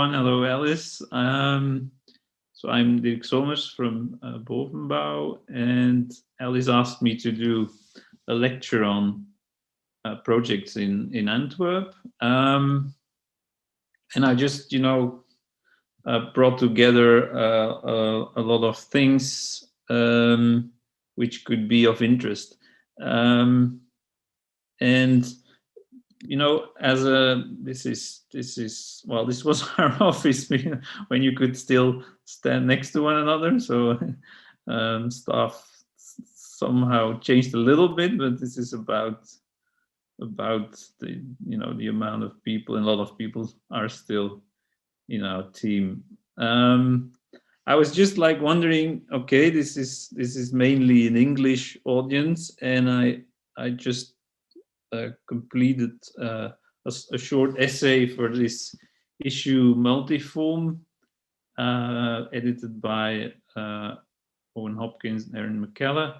everyone. Hello, Alice. So I'm Dirk Somers from Bovenbouw, and Alice asked me to do a lecture on projects in Antwerp. And I just, brought together a lot of things which could be of interest. And as this was our office when you could still stand next to one another. So stuff somehow changed a little bit, but this is about the the amount of people, and a lot of people are still in our team. I was just like wondering, okay, this is mainly an English audience, and I just completed a short essay for this issue Multiform, edited by Owen Hopkins and Erin McKellar.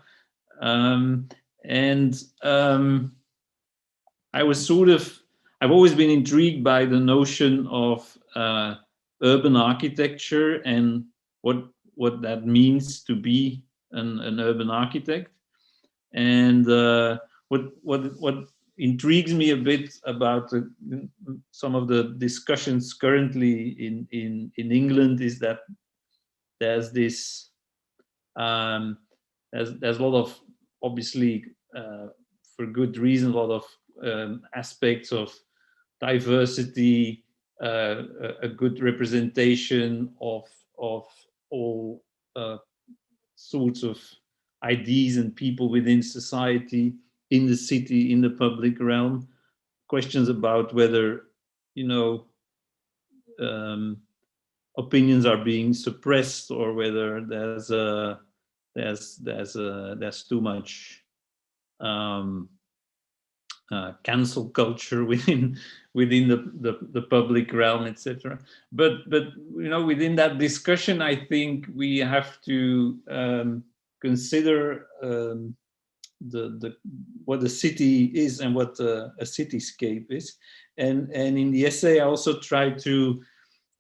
I've always been intrigued by the notion of urban architecture and what that means to be an urban architect. And what intrigues me a bit about some of the discussions currently in England is that there's this there's a lot of, obviously for good reason, a lot of aspects of diversity, a good representation of all sorts of ideas and people within society, in the city, in the public realm. Questions about whether opinions are being suppressed, or whether there's too much cancel culture within the public realm, etc. But within that discussion, I think we have to consider what a city is and what a cityscape is. And in the essay, I also try to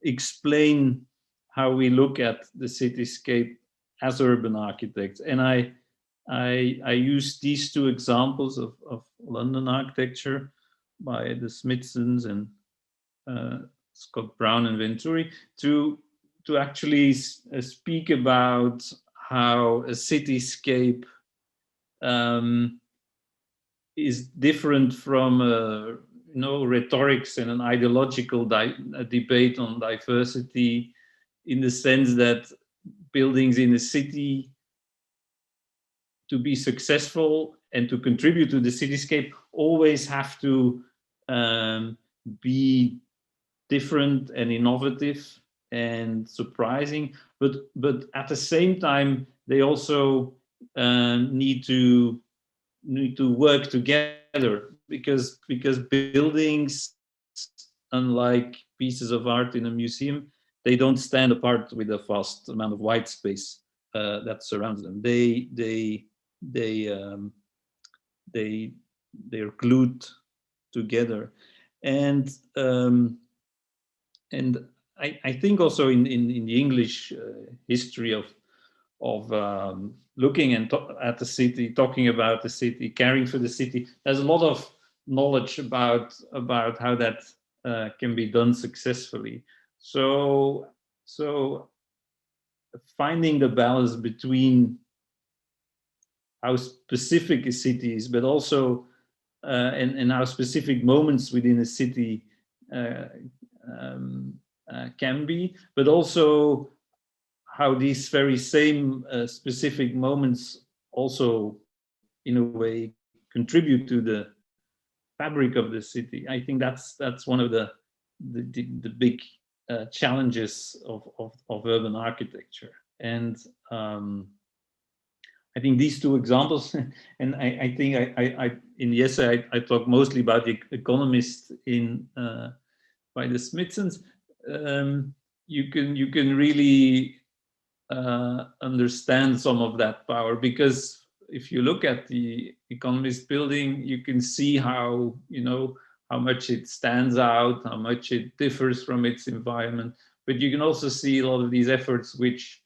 explain how we look at the cityscape as urban architects. And I use these two examples of London architecture by the Smithsons and Scott Brown and Venturi to actually speak about how a cityscape is different from rhetorics and an ideological debate on diversity, in the sense that buildings in a city, to be successful and to contribute to the cityscape, always have to be different and innovative and surprising, but at the same time they also need to work together, because buildings, unlike pieces of art in a museum, they don't stand apart with a vast amount of white space that surrounds them. They're glued together, and I think also in the English history of looking at the city, talking about the city, caring for the city, there's a lot of knowledge about how that can be done successfully. So finding the balance between how specific a city is, but also and how specific moments within a city can be, but also how these very same specific moments also, in a way, contribute to the fabric of the city. I think that's one of the big challenges of urban architecture. And I think these two examples, and I think I in the essay I talk mostly about the Economist by the Smithsons. You can really understand some of that power, because if you look at the Economist building, you can see how how much it stands out, how much it differs from its environment. But you can also see a lot of these efforts which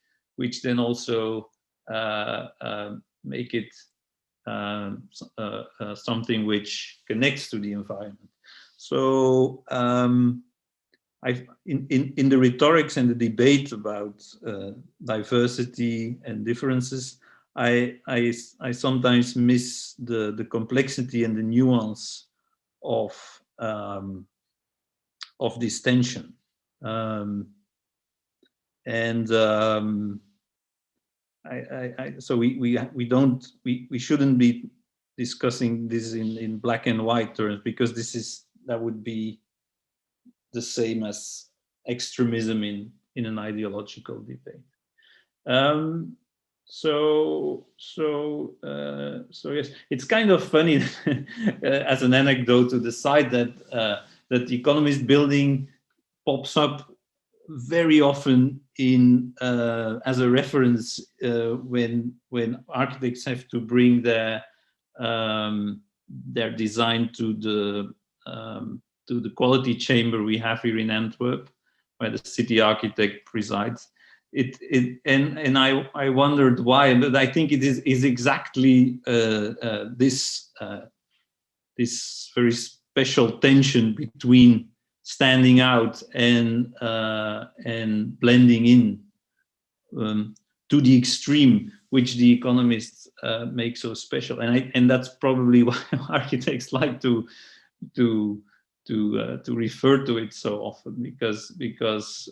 then also make it something which connects to the environment. So in the rhetorics and the debate about diversity and differences, I sometimes miss the complexity and the nuance of this tension, so we shouldn't be discussing this in black and white terms, because that would be the same as extremism in an ideological debate. So yes, it's kind of funny as an anecdote to the side that the Economist building pops up very often as a reference when architects have to bring their design to the quality chamber we have here in Antwerp, where the city architect presides. And I wondered why, but I think it is exactly this very special tension between standing out and blending in to the extreme, which the Economists make so special, and that's probably why architects like to refer to it so often, because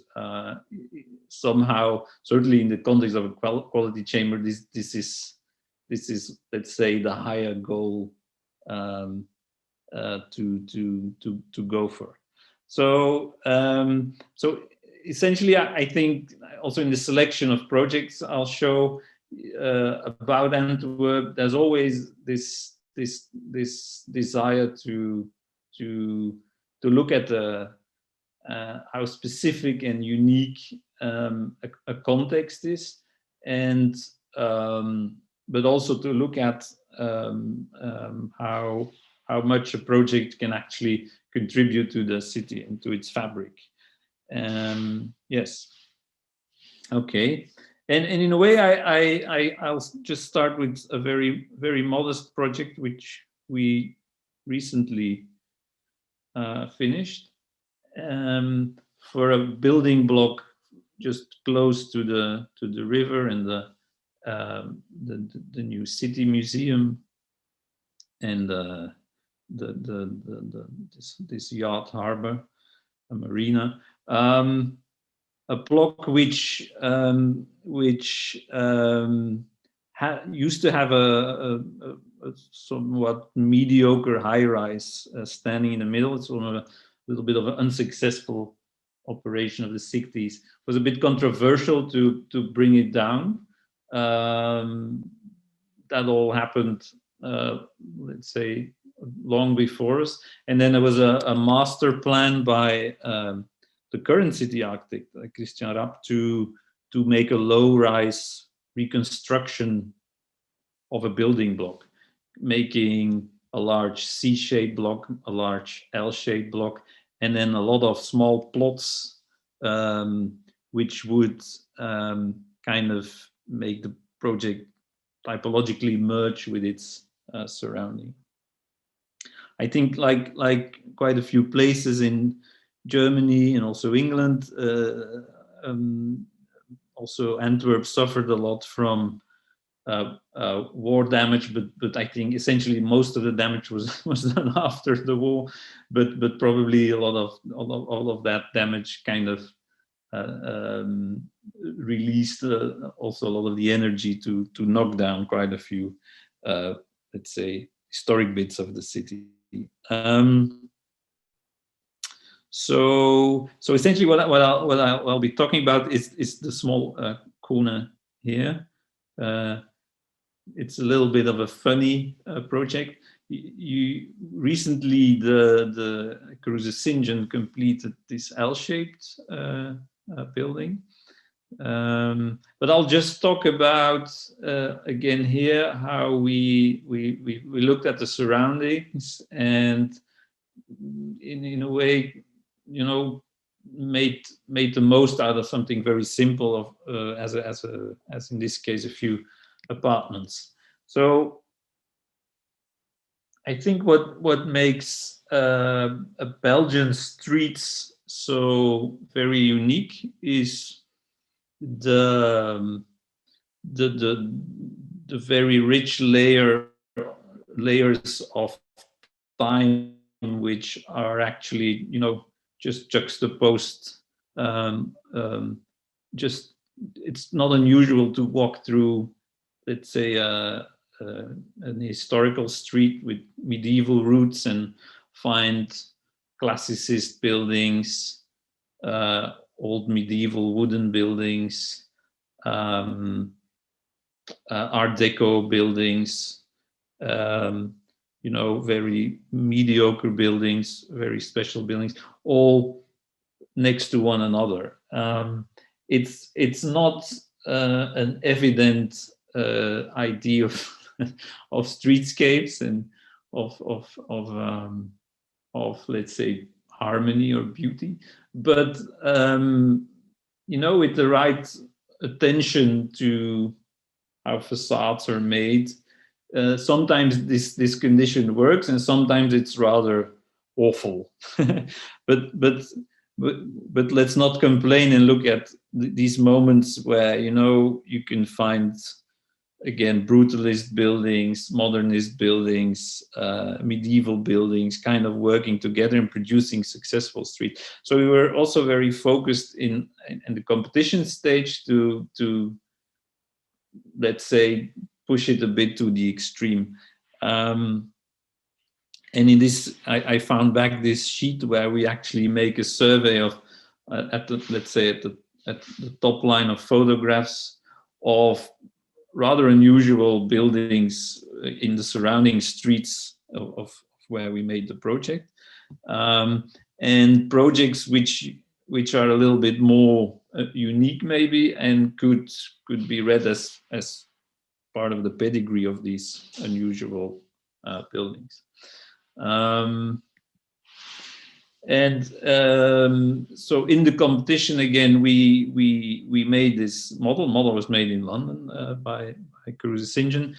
somehow, certainly in the context of a quality chamber, this is let's say the higher goal to go for. So essentially, I think also in the selection of projects I'll show about Antwerp, there's always this desire to look at how specific and unique a context is, and but also to look at how much a project can actually contribute to the city and to its fabric. Yes. Okay. And in a way, I'll just start with a very, very modest project which we recently finished for a building block just close to the river and the new city museum and this yacht harbor, a marina. A block which used to have a somewhat mediocre high-rise standing in the middle. It's on a little bit of an unsuccessful operation of the 60s. It was a bit controversial to bring it down. That all happened, let's say, long before us. And then there was a master plan by the current city architect, Christian Rapp, to make a low-rise reconstruction of a building block, making a large C-shaped block, a large L-shaped block, and then a lot of small plots, which would kind of make the project typologically merge with its surrounding. I think like quite a few places in Germany and also England, also Antwerp suffered a lot from war damage, but I think essentially most of the damage was done after the war, but probably a lot of all of that damage kind of released also a lot of the energy to knock down quite a few, let's say, historic bits of the city. So essentially, what I'll be talking about is the small corner here. It's a little bit of a funny project. Recently, the Cruiser St. John completed this L-shaped building. But I'll just talk about again here how we looked at the surroundings and in a way, you know, made the most out of something very simple of as in this case a few apartments. So I think what makes a Belgian streets so very unique is the the the, the very rich layers of time which are actually, you know, just juxtaposed. Um, um, just it's not unusual to walk through, let's say, an historical street with medieval roots and find classicist buildings, old medieval wooden buildings, um, Art Deco buildings, um, you know, very mediocre buildings, very special buildings, all next to one another. It's not an evident idea of of streetscapes and of let's say harmony or beauty, but you know, with the right attention to how facades are made, sometimes this condition works, and sometimes it's rather awful. but but but but let's not complain and look at these moments where, you know, you can find again brutalist buildings, modernist buildings, medieval buildings, kind of working together and producing successful street. So we were also very focused in the competition stage to let's say push it a bit to the extreme. And in this, I found back this sheet where we actually make a survey of, at the, let's say at the top line of photographs of rather unusual buildings in the surrounding streets of where we made the project, and projects which are a little bit more unique maybe, and could be read as part of the pedigree of these unusual buildings. So in the competition again, we made this model. Model was made in London by Caruso St. John,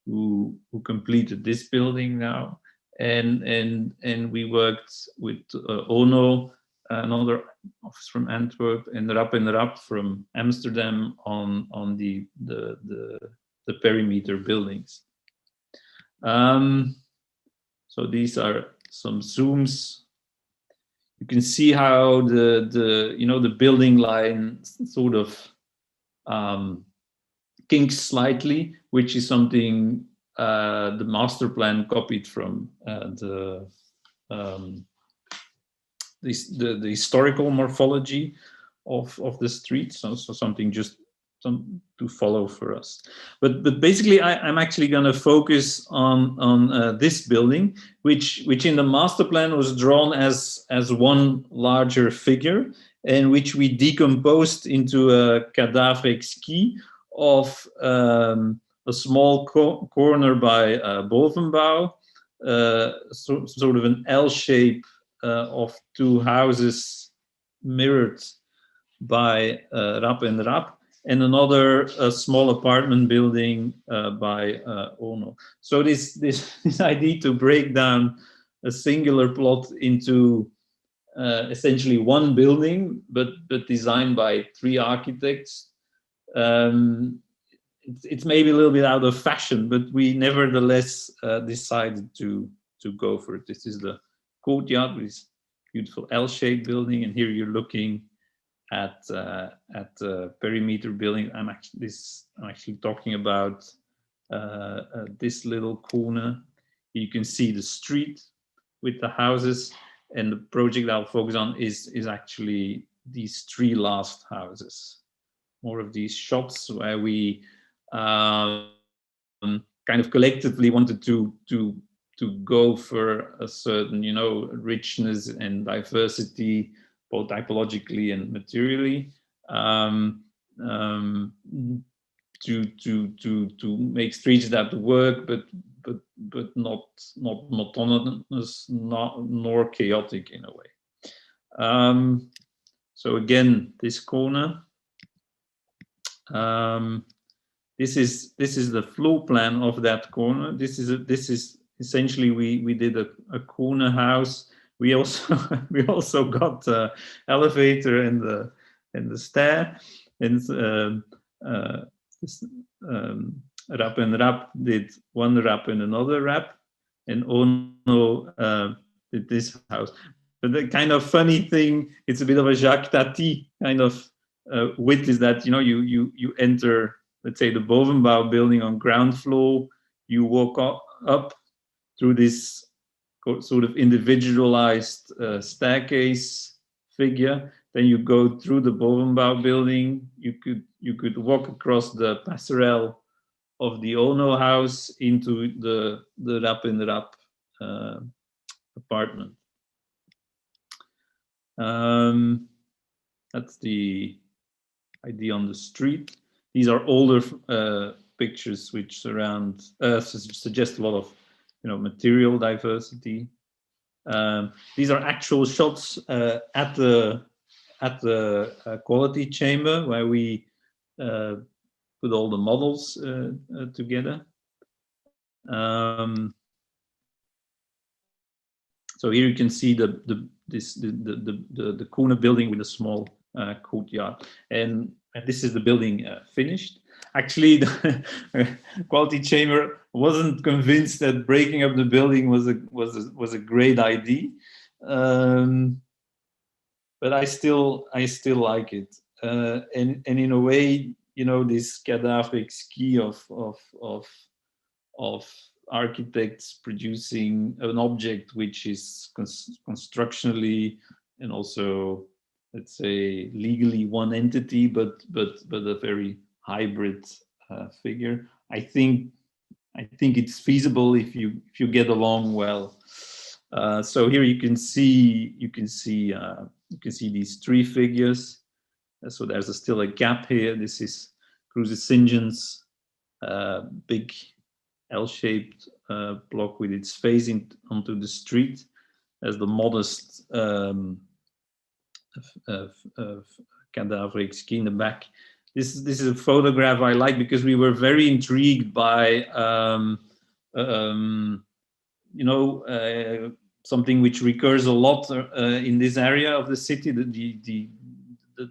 who completed this building now, and we worked with Ono, another office from Antwerp, and Rapp from Amsterdam on the perimeter buildings. So these are some zooms. You can see how the you know, the building line sort of kinks slightly, which is something the master plan copied from the historical morphology of the street. So something just to follow for us. But basically, I'm actually going to focus on this building, which in the master plan was drawn as one larger figure, and which we decomposed into a cadaver exquis of a small corner by Bovenbouw, sort of an L shape of two houses mirrored by Rapp, and another small apartment building by Ono. So this idea to break down a singular plot into essentially one building, but designed by three architects. It's maybe a little bit out of fashion, but we nevertheless decided to go for it. This is the courtyard with this beautiful L-shaped building, and here you're looking at perimeter building. I'm actually talking about this little corner. You can see the street with the houses, and the project I'll focus on is actually these three last houses. More of these shots where we kind of collectively wanted to go for a certain, you know, richness and diversity, both typologically and materially, to make streets that work, but not monotonous, nor chaotic in a way. So again, this corner. This is the floor plan of that corner. This is essentially we did a corner house. We also got elevator and the stair, and Rap and Rap did one Rap and another Rap, and Ono did this house. But the kind of funny thing, it's a bit of a Jacques Tati kind of wit, is that you enter, let's say, the Bovenbouw building on ground floor. You walk up through this sort of individualized staircase figure. Then you go through the Bovenbouw building. You could walk across the passerelle of the Ono house into the Rap and Rap apartment. That's the idea on the street. These are older pictures which suggest a lot of material diversity. These are actual shots at the quality chamber where we put all the models together. So here you can see the corner building with a small courtyard, and this is the building finished. Actually, the quality chamber wasn't convinced that breaking up the building was a great idea, but I still like it, and in a way, this cadaveric ski of architects producing an object which is constructionally and also, let's say, legally one entity, but a very hybrid figure. I think it's feasible if you get along well. So here you can see these three figures. So there's still a gap here. This is Cruze Singen's big L-shaped block with its face onto the street. There's the modest cadaveric ski in the back. This is a photograph I like because we were very intrigued by something which recurs a lot in this area of the city, the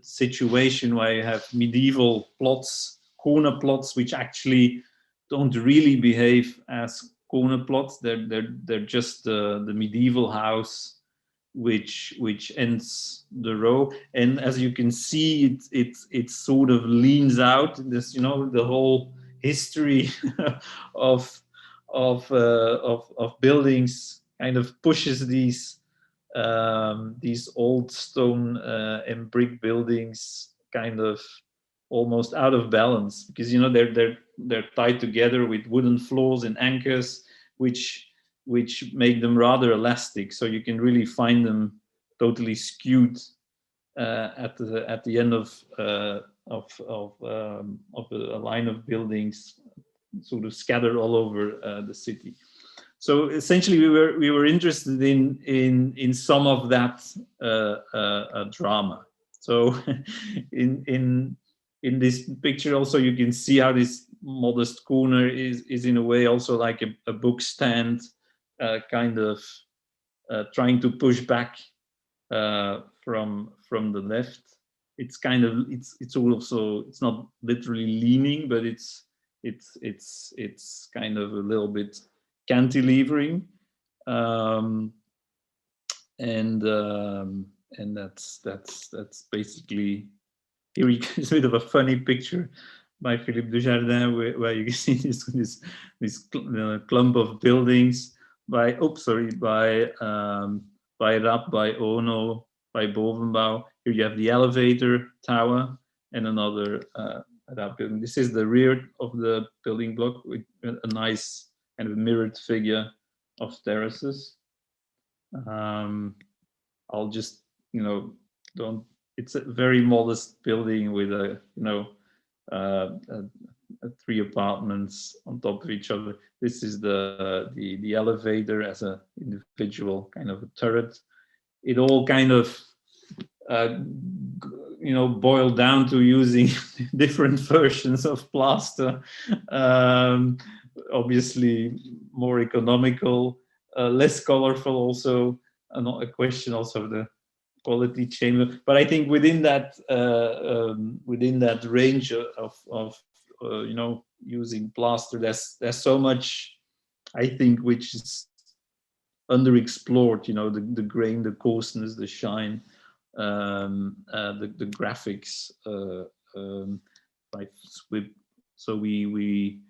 situation where you have medieval plots, corner plots, which actually don't really behave as corner plots. They're just the medieval house which ends the row, and as you can see, it sort of leans out. This, the whole history of buildings kind of pushes these old stone and brick buildings kind of almost out of balance, because they're tied together with wooden floors and anchors, which make them rather elastic. So you can really find them totally skewed at the end of a line of buildings, sort of scattered all over the city. So essentially, we were interested in some of that drama. So in this picture also you can see how this modest corner is in a way also like a book stand, kind of trying to push back from the left. It's kind of it's also, it's not literally leaning, but it's kind of a little bit cantilevering, and that's basically. Here it's a bit of a funny picture by Philippe Dujardin, where you can see this clump of buildings by Rap, by Ono, by Bovenbouw. Here you have the elevator tower and another Rap building. This is the rear of the building block with a nice kind of mirrored figure of terraces. I'll just, it's a very modest building with a three apartments on top of each other. This is the elevator as an individual kind of a turret. It all kind of boiled down to using different versions of plaster. Obviously more economical, less colorful also, not a question also of the quality chamber. But I think within that range of using plaster, there's so much, I think, which is underexplored. The grain, the coarseness, the shine, the graphics, like SWIP. So we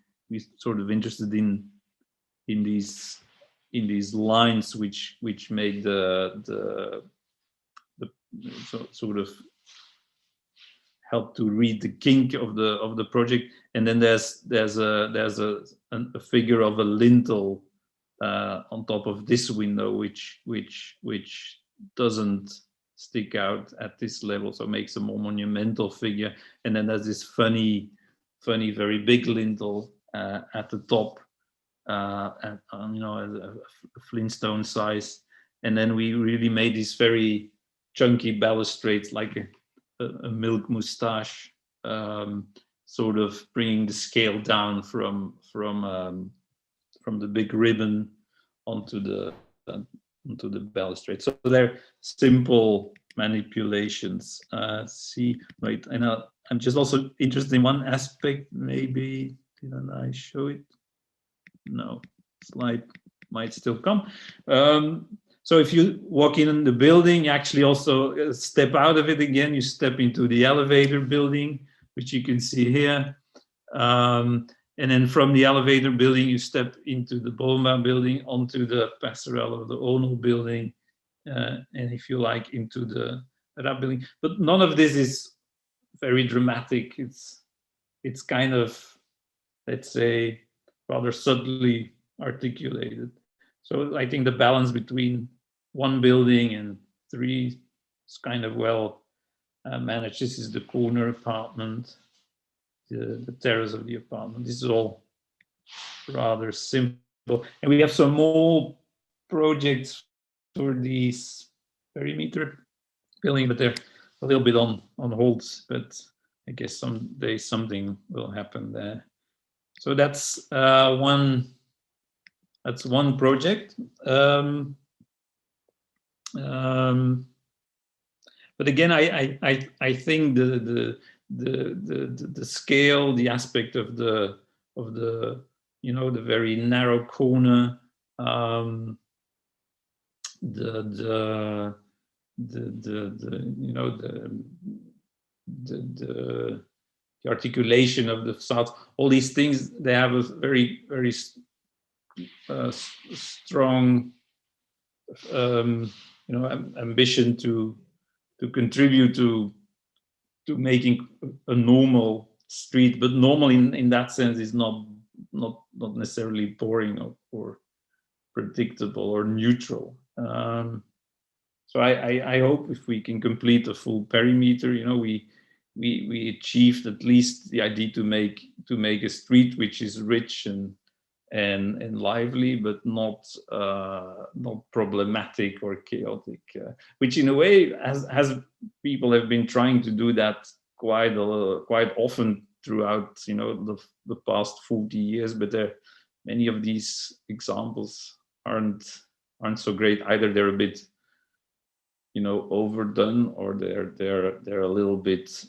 sort of interested in these lines which made the sort of help to read the kink of the project. And then there's a figure of a lintel on top of this window, which doesn't stick out at this level, so makes a more monumental figure. And then there's this funny, very big lintel at the top, and a Flintstone size. And then we really made these very chunky balustrades, like a milk moustache, sort of bringing the scale down from the big ribbon onto the balustrade. So they're simple manipulations. Right, and I'm just also interested in one aspect. Maybe didn't I show it? No, slide might still come. So if you walk in the building, you actually also step out of it again. You step into the elevator building, which you can see here. And then from the elevator building, you step into the Bovenbouw building, onto the Passerelle of the Onel building, and if you like, into the Rab building. But none of this is very dramatic. It's kind of, let's say, rather subtly articulated. So I think the balance between one building and three is kind of well managed. This is the corner apartment, the terrace of the apartment. This is all rather simple. And we have some more projects for these perimeter building, but they're a little bit on hold. But I guess someday something will happen there. So that's one project. But again, I think the scale, the aspect of the the very narrow corner, the articulation of the facade, all these things, they have a very, very strong ambition to contribute to making a normal street, but normal in that sense is not necessarily boring or predictable or neutral. So I hope if we can complete a full perimeter, we achieved at least the idea to make a street which is rich and lively, but not problematic or chaotic, which in a way has people have been trying to do that quite often throughout the past 40 years, but many of these examples aren't so great either. They're a bit overdone, or they're a little bit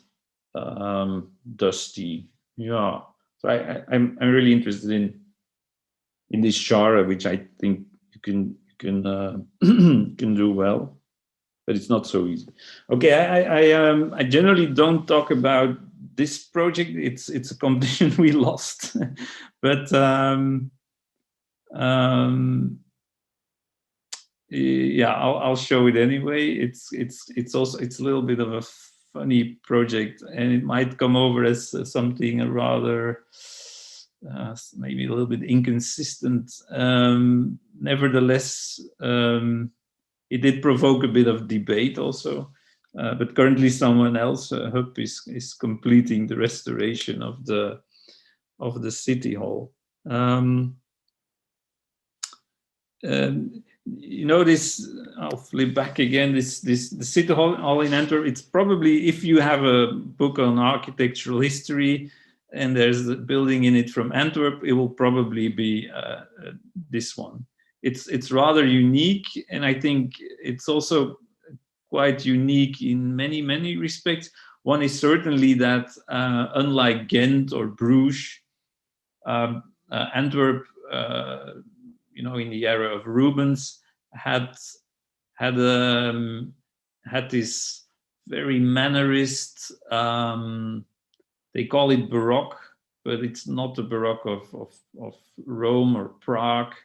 dusty. Yeah, so I'm really interested in this genre, which I think you can do well, but it's not so easy. Okay, I generally don't talk about this project. It's a competition we lost, but yeah, I'll show it anyway. It's also a little bit of a funny project, and it might come over as something rather maybe a little bit inconsistent. Nevertheless, it did provoke a bit of debate also. But currently, someone else, Hup, is completing the restoration of the of the city hall. You know, this, I'll flip back again, the city hall in Antwerp, it's probably, if you have a book on architectural history and there's a building in it from Antwerp, it will probably be this one. It's rather unique, and I think it's also quite unique in many respects. One is certainly that unlike Ghent or Bruges, Antwerp, you know, in the era of Rubens, had this very mannerist. They call it Baroque, but it's not the Baroque of Rome or Prague.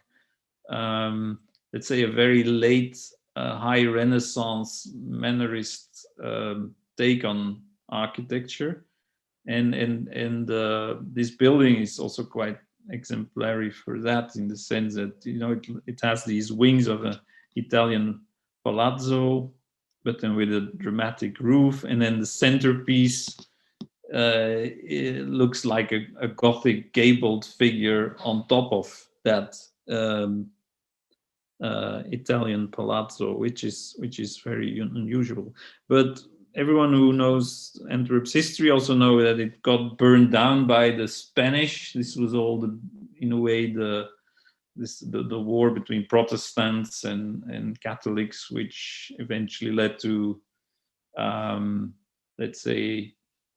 Let's say a very late high Renaissance mannerist take on architecture, and this building is also quite exemplary for that, in the sense that, you know, it has these wings of an Italian palazzo, but then with a dramatic roof, and then the centerpiece it looks like a Gothic gabled figure on top of that Italian palazzo, which is very unusual. But everyone who knows Antwerp's history also know that it got burned down by the Spanish. This was all in a way the war between Protestants and Catholics, which eventually led to let's say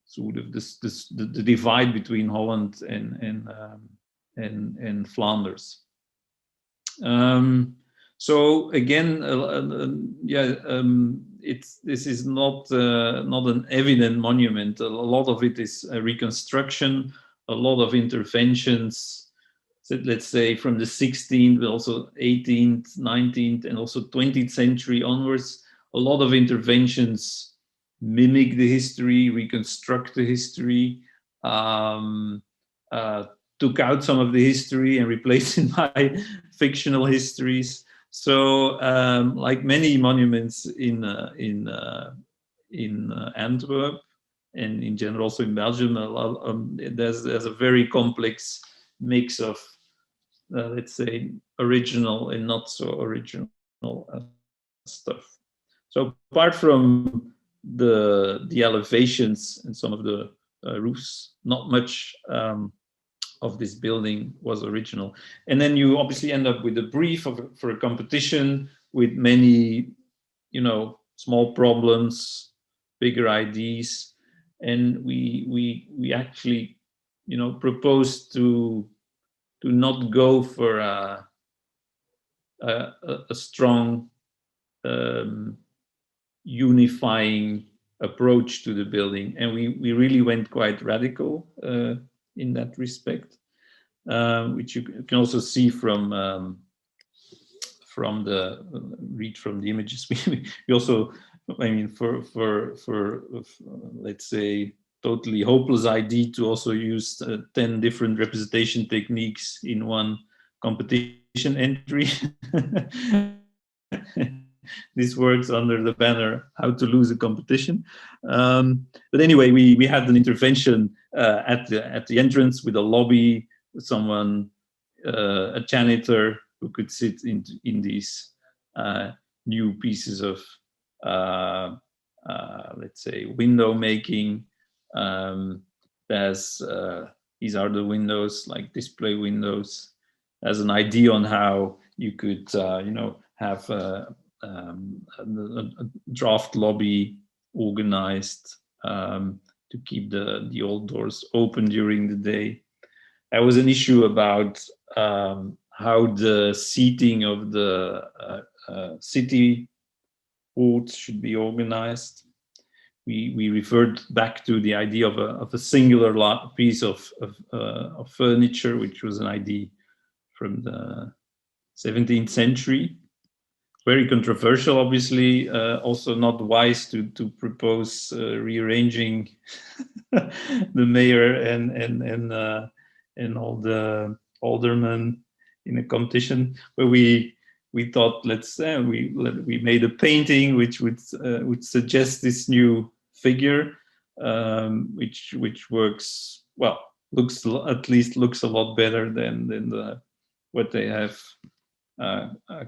sort of the divide between Holland and Flanders. So again, this is not an evident monument. A lot of it is a reconstruction, a lot of interventions. So let's say from the 16th, but also 18th, 19th, and also 20th century onwards, a lot of interventions mimic the history, reconstruct the history, took out some of the history and replaced it by fictional histories. So, like many monuments in Antwerp and in general also in Belgium, there's a very complex mix of, let's say, original and not so original stuff. So apart from the elevations and some of the roofs, not much of this building was original. And then you obviously end up with a brief for a competition with many, you know, small problems, bigger ideas, and we actually, you know, proposed to not go for a strong unifying approach to the building, and we really went quite radical in that respect, which you can also see from the images. We also, I mean, for let's say totally hopeless idea to also use 10 different representation techniques in one competition entry. This works under the banner "How to Lose a Competition." But anyway, we had an intervention at the entrance with a lobby, with someone, a janitor who could sit in these new pieces of, let's say, window making. These are the windows, like display windows, as an idea on how you could, you know, have a draft lobby organized to keep the old doors open during the day. There was an issue about how the seating of the city boards should be organized. We referred back to the idea of a singular piece of furniture, which was an idea from the 17th century. Very controversial, obviously. Also not wise to propose rearranging the mayor and all the aldermen in a competition. But we thought, we made a painting which would suggest this new figure, which works well. at least looks a lot better than what they have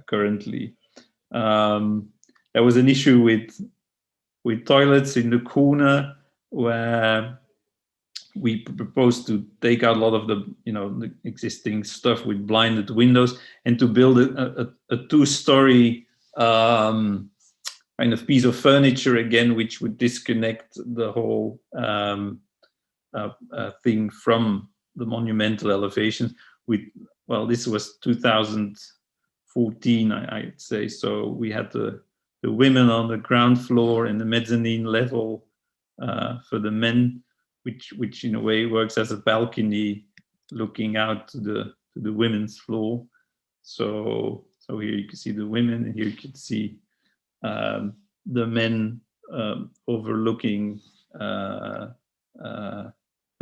currently. There was an issue with toilets in the corner where we proposed to take out a lot of the existing stuff with blinded windows and to build a two-story kind of piece of furniture again, which would disconnect the whole thing from the monumental elevations. This was 2014, I'd say. So we had the women on the ground floor and the mezzanine level for the men, which in a way works as a balcony looking out to the women's floor. So here you can see the women, and here you can see the men overlooking the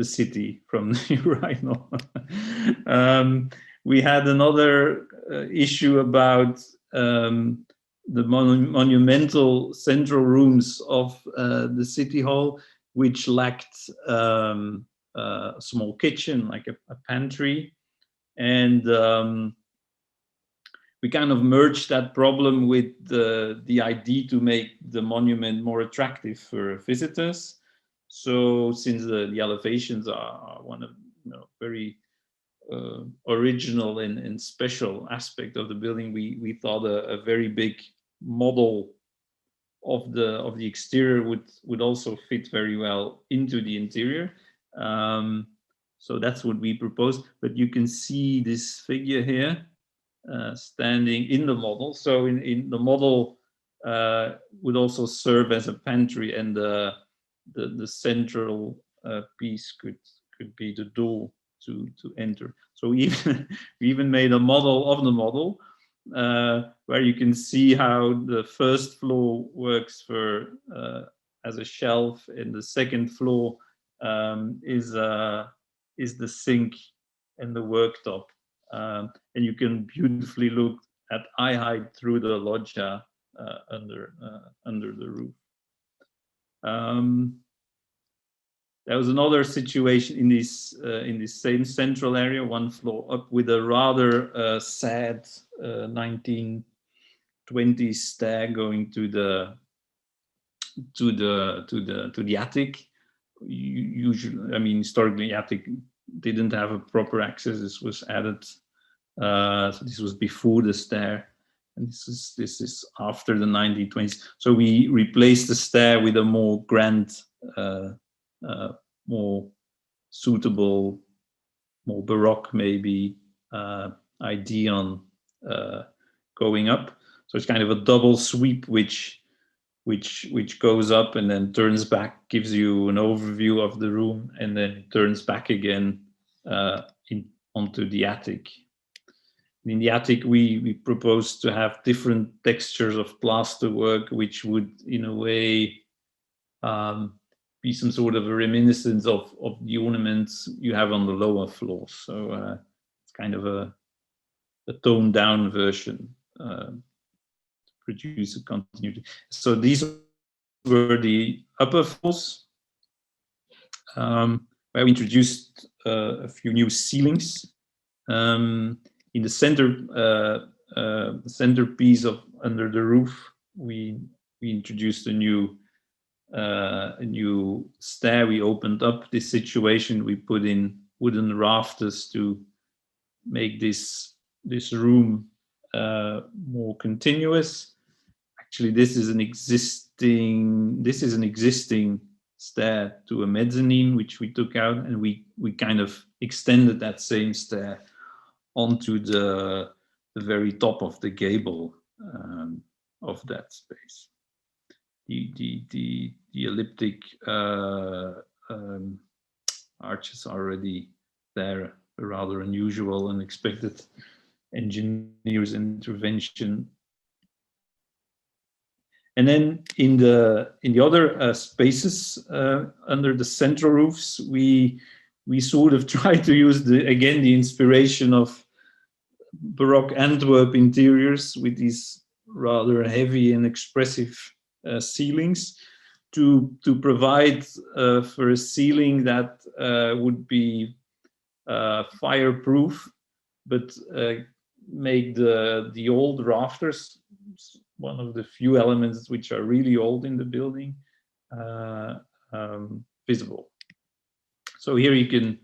city from the urinal. We had another issue about the monumental central rooms of the city hall, which lacked a small kitchen, like a pantry. And we kind of merged that problem with the idea to make the monument more attractive for visitors. So since the elevations are one of very original and special aspect of the building, we thought a very big model of the exterior would also fit very well into the interior. So that's what we proposed. But you can see this figure here standing in the model. So in the model would also serve as a pantry, and the central piece could be the door to enter. So we even made a model of the model where you can see how the first floor works for as a shelf, and the second floor is the sink and the worktop, and you can beautifully look at eye height through the loggia under the roof. There was another situation in this same central area, one floor up, with a rather sad 1920s stair going to the attic. Usually, I mean, historically, attic didn't have a proper access. This was added. So this was before the stair, and this is after the 1920s. So we replaced the stair with a more grand, more suitable, more Baroque maybe idea on going up. So it's kind of a double sweep, which goes up and then turns back, gives you an overview of the room, and then turns back again onto the attic. In the attic, we proposed to have different textures of plasterwork, which would, in a way, be some sort of a reminiscence of the ornaments you have on the lower floors. So it's kind of a toned down version to produce a continuity. So these were the upper floors, where we introduced a few new ceilings. In the centerpiece of under the roof, we introduced a new stair. We opened up this situation. We put in wooden rafters to make this room more continuous. Actually, this is an existing stair to a mezzanine, which we took out, and we kind of extended that same stair onto the very top of the gable of that space. The elliptic arches are already there, a rather unusual, unexpected engineer's intervention. And then in the other spaces under the central roofs, we sort of tried to use the inspiration of Baroque Antwerp interiors with these rather heavy and expressive ceilings to provide for a ceiling that would be fireproof, but make the old rafters, one of the few elements which are really old in the building, visible. So here you can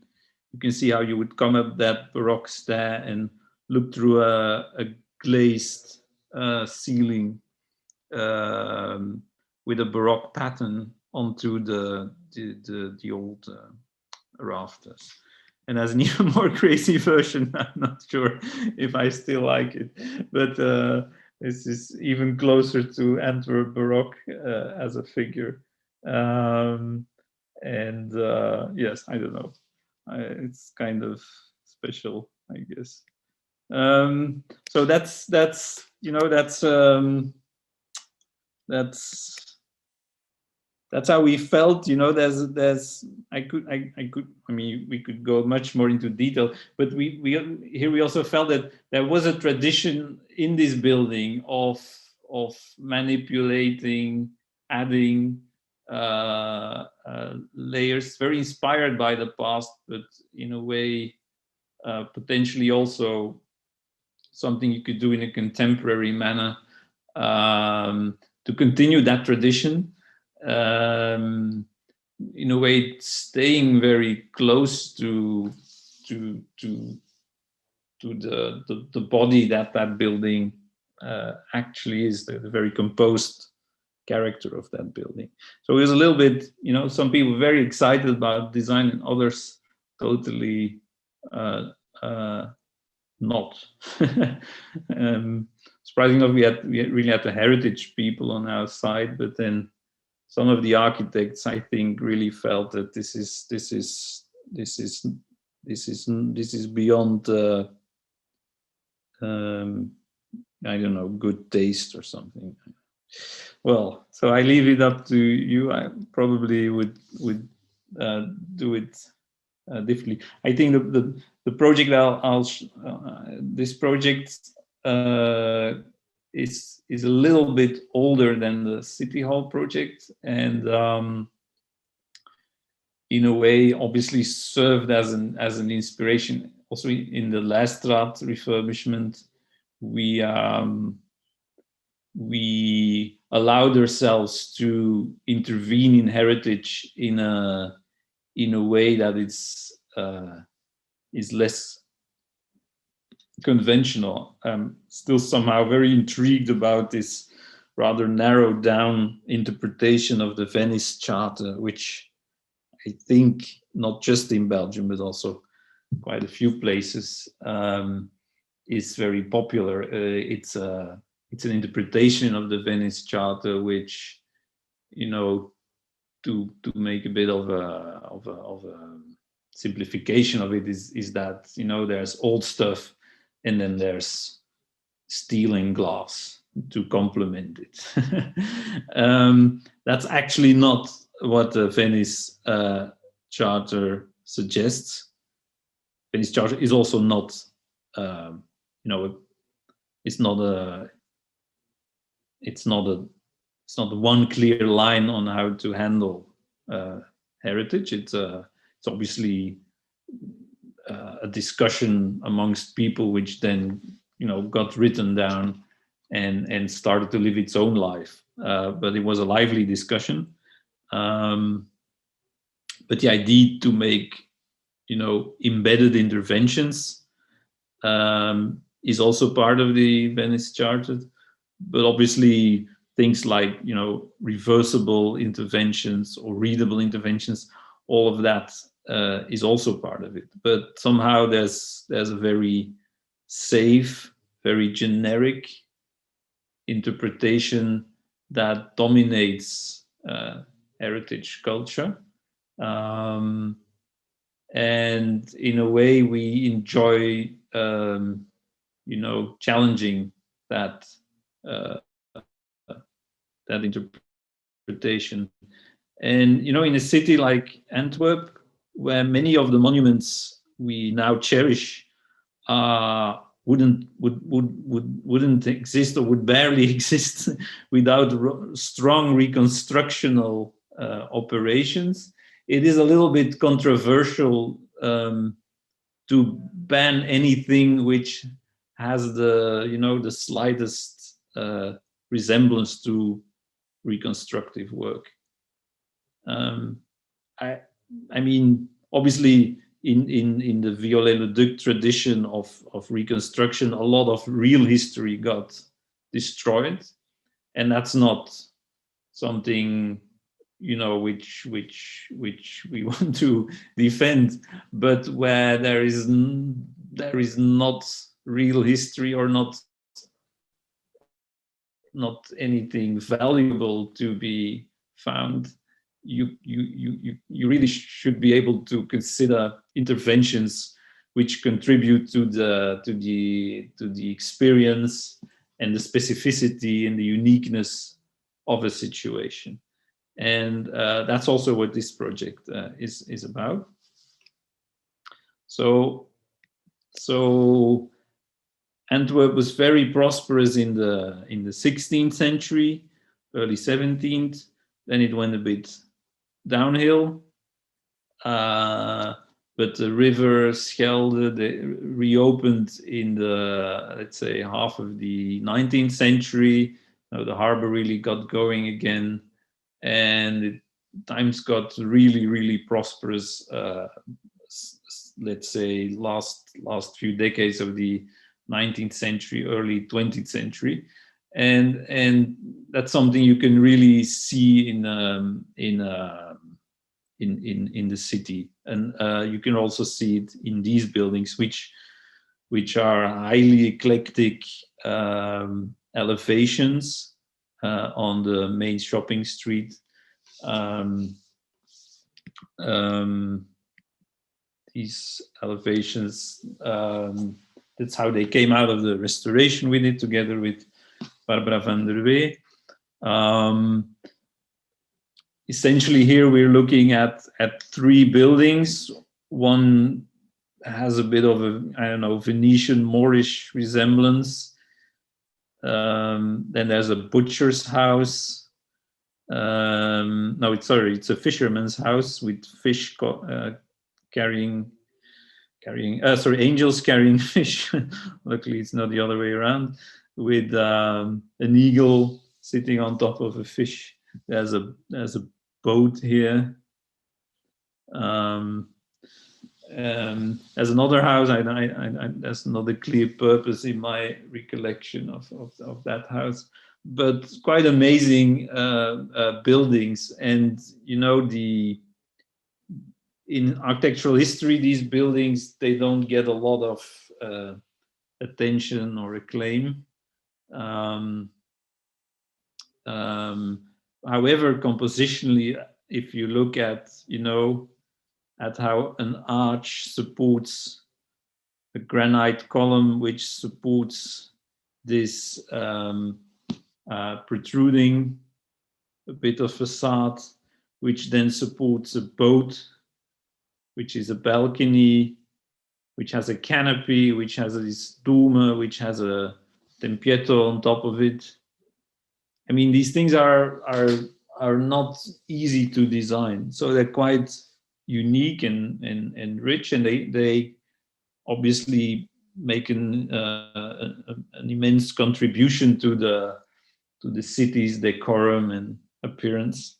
see how you would come up that Baroque stair and look through a glazed ceiling with a Baroque pattern onto the old rafters. And as an even more crazy version, I'm not sure if I still like it, but this is even closer to Antwerp Baroque as a figure. Yes, I don't know. It's kind of special, I guess. So that's you know that's how we felt. You know, I mean, we could go much more into detail, but we also felt that there was a tradition in this building of manipulating, adding layers, very inspired by the past, but in a way potentially also something you could do in a contemporary manner to continue that tradition. In a way, staying very close to the body that building actually is, the very composed character of that building. So it was a little bit, you know, some people very excited about design and others totally not. Surprisingly enough, we really had the heritage people on our side, but then some of the architects, I think, really felt that this is beyond I don't know, good taste or something. Well, so I leave it up to you. I probably would do it differently. I think the project this project is a little bit older than the City Hall project, and in a way, obviously served as an inspiration. Also, in the Lestraat refurbishment, we allowed ourselves to intervene in heritage in a way that is less conventional. I'm still somehow very intrigued about this rather narrowed down interpretation of the Venice Charter, which I think not just in Belgium but also quite a few places is very popular. It's an interpretation of the Venice Charter, which, you know, to make a bit of a simplification of it is that, you know, there's old stuff and then there's steel and glass to complement it. That's actually not what the Venice Charter suggests. Venice Charter is also not, you know, it's not a one clear line on how to handle heritage. It's obviously a discussion amongst people, which then, you know, got written down and started to live its own life. But it was a lively discussion. But the idea to make, you know, embedded interventions is also part of the Venice Charter. But obviously things like, you know, reversible interventions or readable interventions, all of that is also part of it. But somehow there's a very safe, very generic interpretation that dominates heritage culture. And in a way we enjoy, you know, challenging that interpretation. And, you know, in a city like Antwerp, where many of the monuments we now cherish wouldn't exist or would barely exist without strong reconstructional operations, it is a little bit controversial to ban anything which has the slightest resemblance to reconstructive work. I mean, obviously, in the Viollet-le-Duc tradition of reconstruction, a lot of real history got destroyed, and that's not something which we want to defend, but where there is not real history, or not anything valuable to be found, you really should be able to consider interventions which contribute to the experience and the specificity and the uniqueness of a situation. And that's also what this project is about. So Antwerp was very prosperous in the 16th century, early 17th. Then it went a bit downhill. But the river Schelde, they reopened in the, let's say, half of the 19th century. Now the harbor really got going again, and times got really, really prosperous. Let's say last few decades of the 19th century, early 20th century, and that's something you can really see in the city, and you can also see it in these buildings, which are highly eclectic elevations on the main shopping street. These elevations, that's how they came out of the restoration we did together with Barbara van der Wee. Essentially here we're looking at three buildings. One has a bit of a, I don't know, Venetian Moorish resemblance. Then there's a butcher's house. No, it's a fisherman's house with fish angels carrying fish. Luckily it's not the other way around, with an eagle sitting on top of a fish. There's a boat here. There's another house. There's not a clear purpose in my recollection of that house, but quite amazing buildings. And in architectural history, these buildings, they don't get a lot of attention or acclaim. However, compositionally, if you look at how an arch supports a granite column, which supports this protruding a bit of facade, which then supports a boat, which is a balcony, which has a canopy, which has this dome, which has a tempietto on top of it. I mean, these things are not easy to design, so they're quite unique and rich, and they obviously make an immense contribution to the city's decorum and appearance.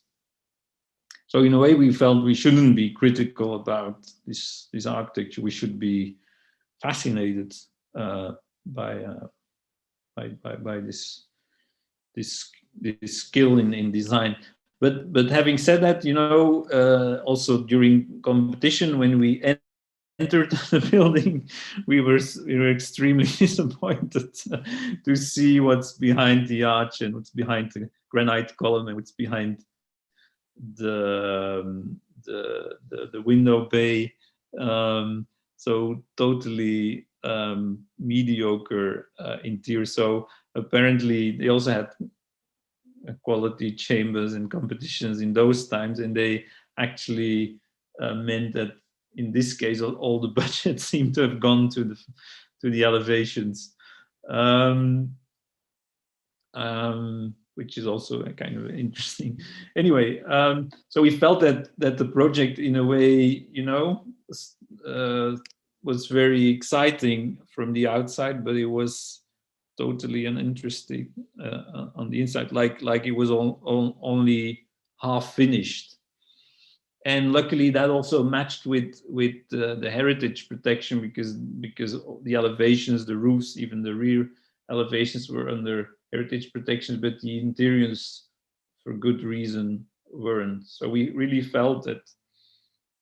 So in a way, we felt we shouldn't be critical about this architecture. We should be fascinated by this skill in design. But having said that, also during competition, when we entered the building, we were extremely disappointed to see what's behind the arch and what's behind the granite column and what's behind the window bay. So totally mediocre interior. So apparently they also had quality chambers and competitions in those times, and they actually meant that in this case all the budget seemed to have gone to the elevations, which is also a kind of interesting. Anyway, so we felt that the project, in a way, was very exciting from the outside, but it was totally uninteresting on the inside, like it was only half finished. And luckily that also matched with the heritage protection, because the elevations, the roofs, even the rear elevations were under heritage protection, but the interiors for good reason weren't. So we really felt that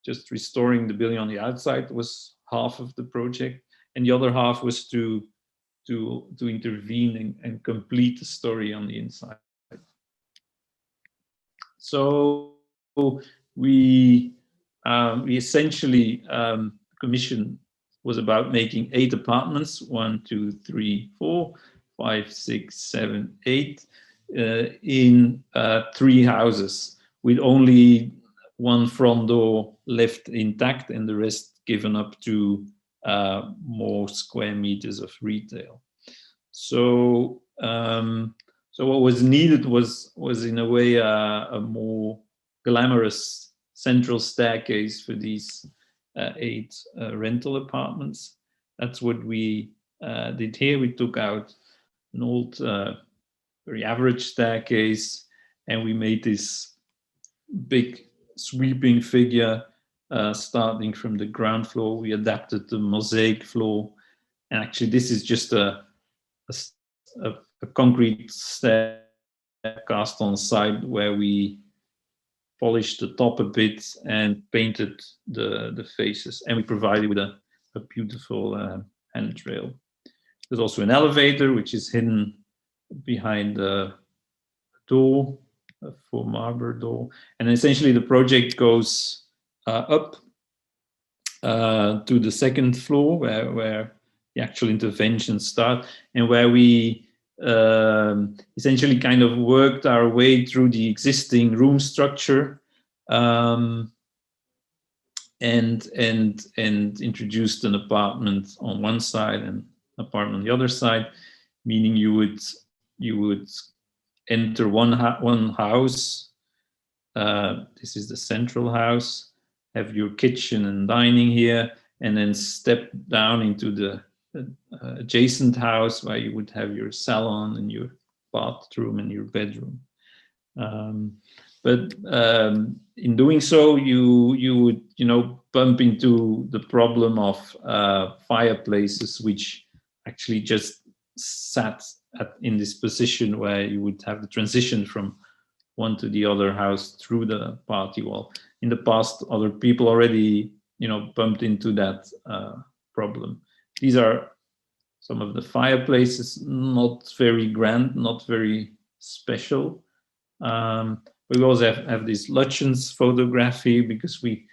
just restoring the building on the outside was half of the project, and the other half was to intervene and complete the story on the inside. So we essentially, commission was about making 8 apartments, 1, 2, 3, 4, 5, 6, 7, 8, in 3 houses, with only 1 front door left intact and the rest given up to more square meters of retail. So so what was needed was in a way a more glamorous central staircase for these 8 rental apartments. That's what we did here. We took out an old, very average staircase, and we made this big sweeping figure starting from the ground floor. We adapted the mosaic floor, and actually this is just a concrete stair cast on site, where we polished the top a bit and painted the faces, and we provided with a beautiful handrail. There's also an elevator which is hidden behind the door, a full marble door, and essentially the project goes up to the 2nd floor, where the actual interventions start, and where we essentially kind of worked our way through the existing room structure, and introduced an apartment on one side and apartment on the other side, meaning you would enter one house. This is the central house. Have your kitchen and dining here, and then step down into the adjacent house, where you would have your salon and your bathroom and your bedroom. But in doing so, you would bump into the problem of fireplaces, which actually just sat in this position where you would have the transition from one to the other house through the party wall. In the past, other people already bumped into that problem. These are some of the fireplaces, not very grand, not very special. We also have this Lutyens photography, because we're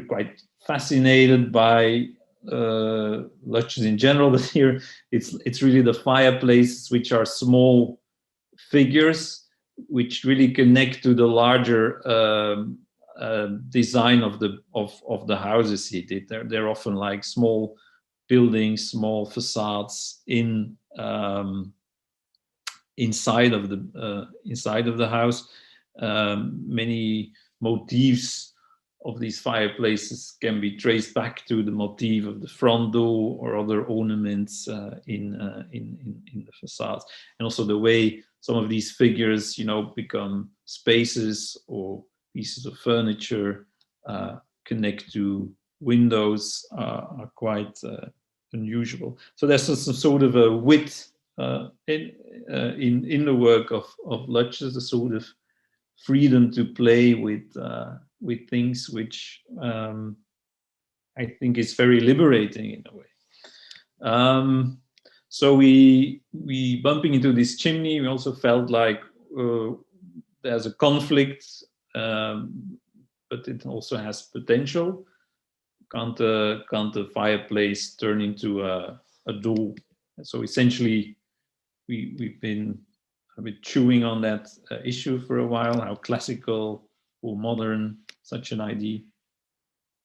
quite fascinated by Lutyens in general, but here it's really the fireplaces, which are small figures, which really connect to the larger design of the houses he did. They're often like small buildings, small facades inside of the house. Many motifs of these fireplaces can be traced back to the motif of the front door or other ornaments in the facades, and also the way some of these figures, become spaces or pieces of furniture, connect to windows, are quite unusual. So there's some sort of a wit in the work of Lutyens, a sort of freedom to play with things, which I think is very liberating in a way. So we bumping into this chimney, we also felt like there's a conflict, but it also has potential. Can't the fireplace turn into a door? So essentially, we've been a bit chewing on that issue for a while, how classical or modern such an idea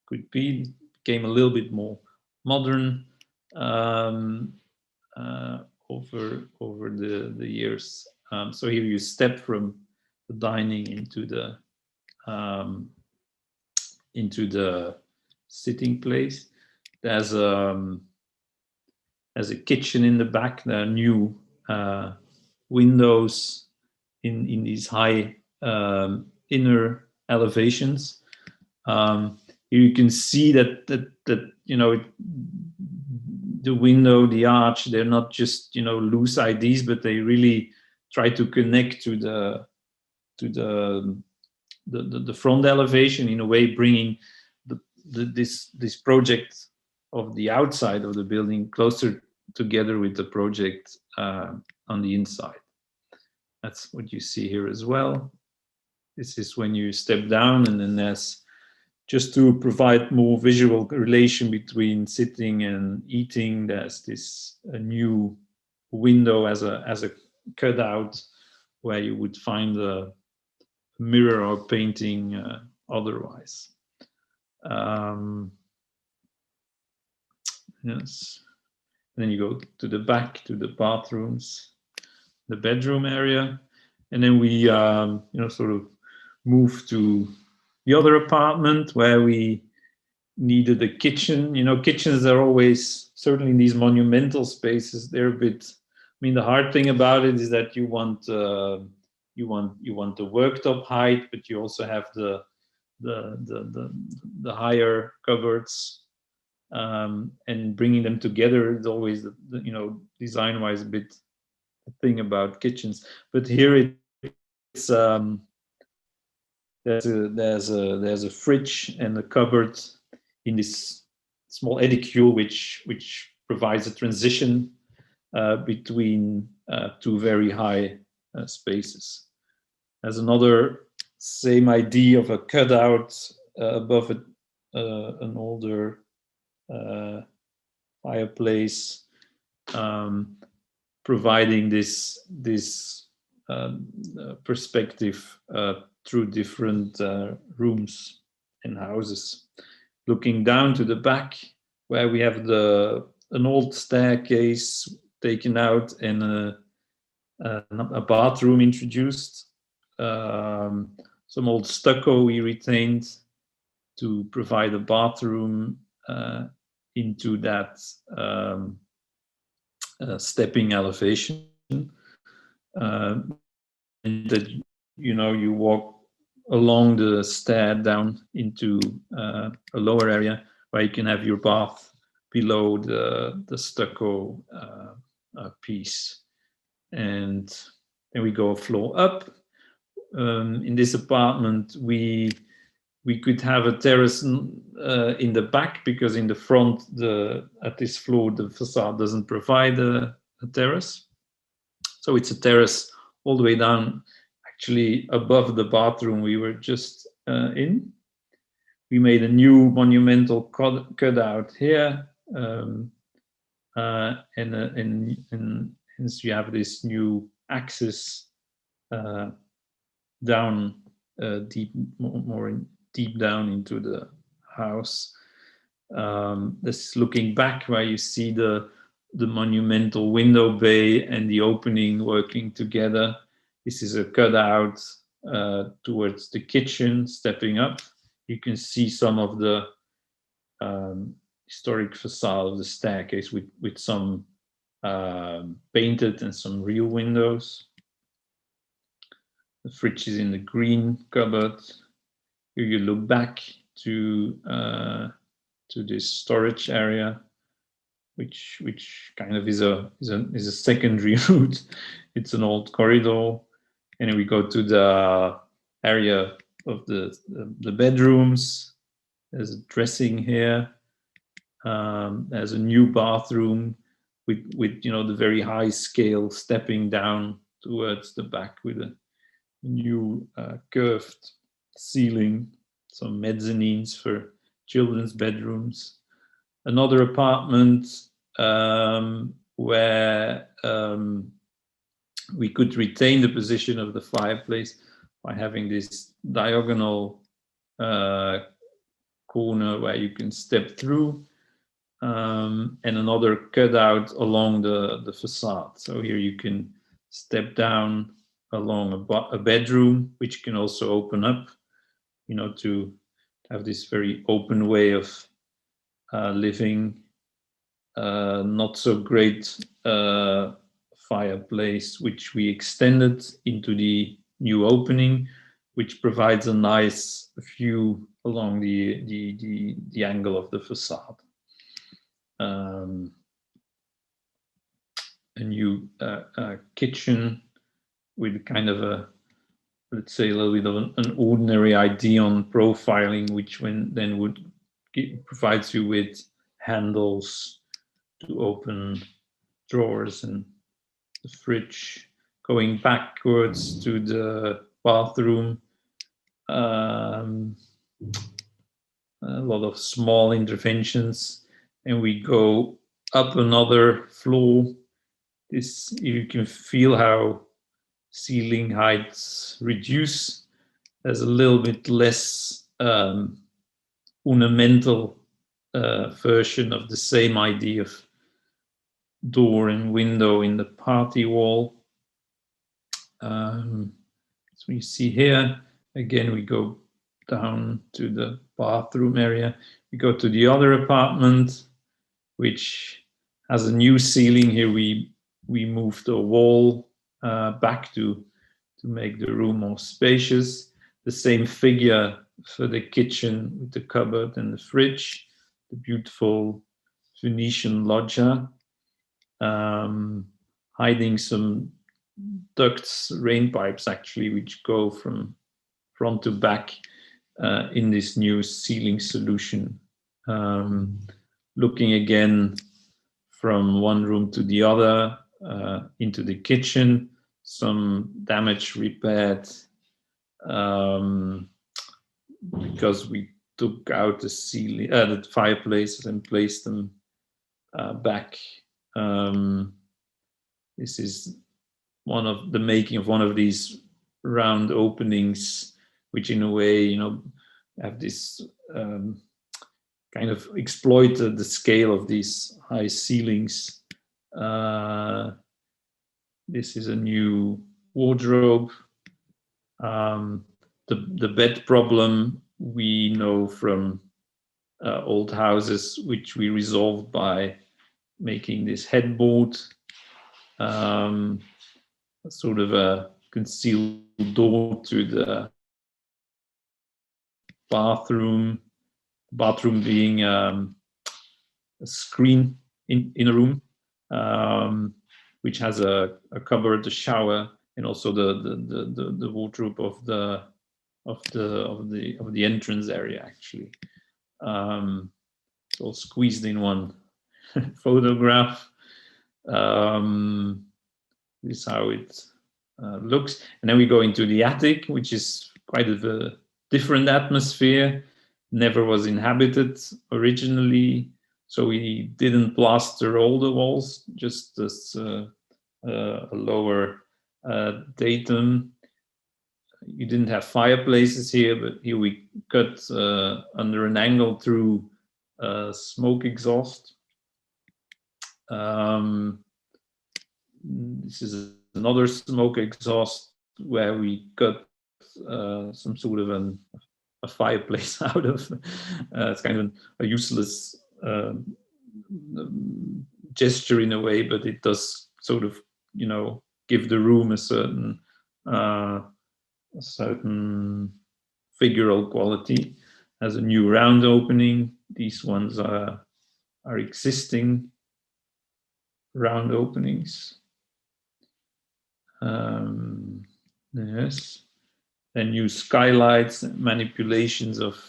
could be. It became a little bit more modern over the years. So here you step from the dining into the sitting place. there's a kitchen in the back. There are new windows in these high inner elevations. You can see that the window, the arch, they're not just loose ideas, but they really try to connect to the front elevation, in a way bringing this project of the outside of the building closer together with the project on the inside. That's what you see here as well. This is when you step down, and then there's, just to provide more visual relation between sitting and eating, there's this a new window as a cutout where you would find a mirror or painting otherwise. Yes. And then you go to the back, to the bathrooms, the bedroom area, and then we sort of move to the other apartment where we needed a kitchen. Kitchens are always, certainly in these monumental spaces, they're a bit, the hard thing about it is that you want the worktop height, but you also have the higher cupboards, and bringing them together is always design wise a bit a thing about kitchens. But here it's there's a fridge and a cupboard in this small edicule, which provides a transition between two very high spaces. There's another same idea of a cutout above an older fireplace, providing this perspective through different rooms and houses. Looking down to the back, where we have an old staircase taken out and a bathroom introduced. Some old stucco we retained to provide a bathroom into that stepping elevation. And that you walk along the stair down into a lower area where you can have your bath below the stucco piece. And then we go a floor up. In this apartment, we could have a terrace in the back, because in the front, at this floor, the facade doesn't provide a terrace. So it's a terrace all the way down, actually above the bathroom we were just in. We made a new monumental cutout here, and hence you have this new access down deep down into the house. This looking back, where you see the monumental window bay and the opening working together. This is a cutout towards the kitchen. Stepping up, you can see some of the historic facade of the staircase with some painted and some real windows. The fridge is in the green cupboard. Here you look back to this storage area, which kind of is a secondary route. It's an old corridor, and then we go to the area of the bedrooms. There's a dressing here. There's a new bathroom with the very high scale stepping down towards the back with a new curved ceiling, some mezzanines for children's bedrooms. Another apartment where we could retain the position of the fireplace by having this diagonal corner where you can step through, and another cutout along the facade. So here you can step down along a bedroom, which can also open up, to have this very open way of living, not so great fireplace, which we extended into the new opening, which provides a nice view along the angle of the facade. A new kitchen with kind of a, let's say, a little bit of an ordinary idea on profiling, which then would provides you with handles to open drawers and the fridge. Going backwards to the bathroom, a lot of small interventions, and we go up another floor. This, you can feel how ceiling heights reduce. There's a little bit less ornamental version of the same idea of door and window in the party wall. So you see here, again, we go down to the bathroom area. We go to the other apartment, which has a new ceiling. Here we moved the wall back to make the room more spacious. The same figure for the kitchen with the cupboard and the fridge, the beautiful Venetian loggia, hiding some ducts, rain pipes actually, which go from front to back in this new ceiling solution. Looking again from one room to the other, into the kitchen, some damage repaired because we took out the ceiling, the fireplaces and placed them back. This is one of the making of one of these round openings, which in a way, you know, have this kind of exploited the scale of these high ceilings. This is a new wardrobe. The bed problem we know from old houses, which we resolved by making this headboard, sort of a concealed door to the bathroom. Bathroom being a screen in a room, which has a cupboard, a shower, and also the wardrobe of the entrance area. Actually, it's all squeezed in one photograph. This is how it looks, and then we go into the attic, which is quite a different atmosphere. Never was inhabited originally, so we didn't plaster all the walls, just as a lower datum. You didn't have fireplaces here, but here we cut under an angle through smoke exhaust. This is another smoke exhaust where we cut some sort of a fireplace out of. It's kind of a useless gesture in a way, but it does sort of, you know, give the room a certain figural quality. Has a new round opening. These ones are existing round openings. Yes. Then use skylights, manipulations of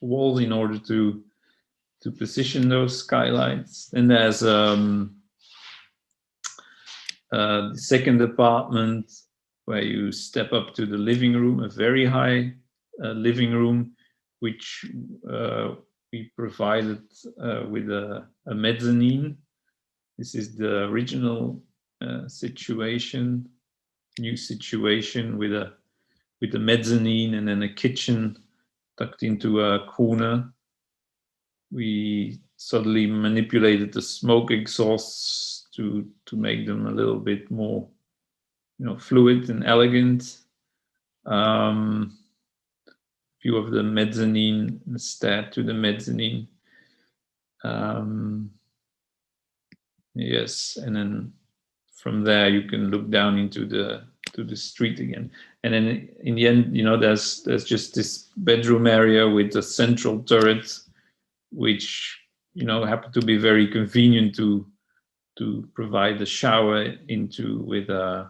walls in order to position those skylights. And there's the second apartment where you step up to the living room, a very high living room, which we provided with a mezzanine. This is the original situation, new situation with a mezzanine and then a kitchen tucked into a corner. We suddenly manipulated the smoke exhausts to make them a little bit more, you know, fluid and elegant. View of the mezzanine, the stair to the mezzanine. Yes, and then from there you can look down into the street again. And then in the end, there's just this bedroom area with a central turret, which happened to be very convenient to provide a shower into, with a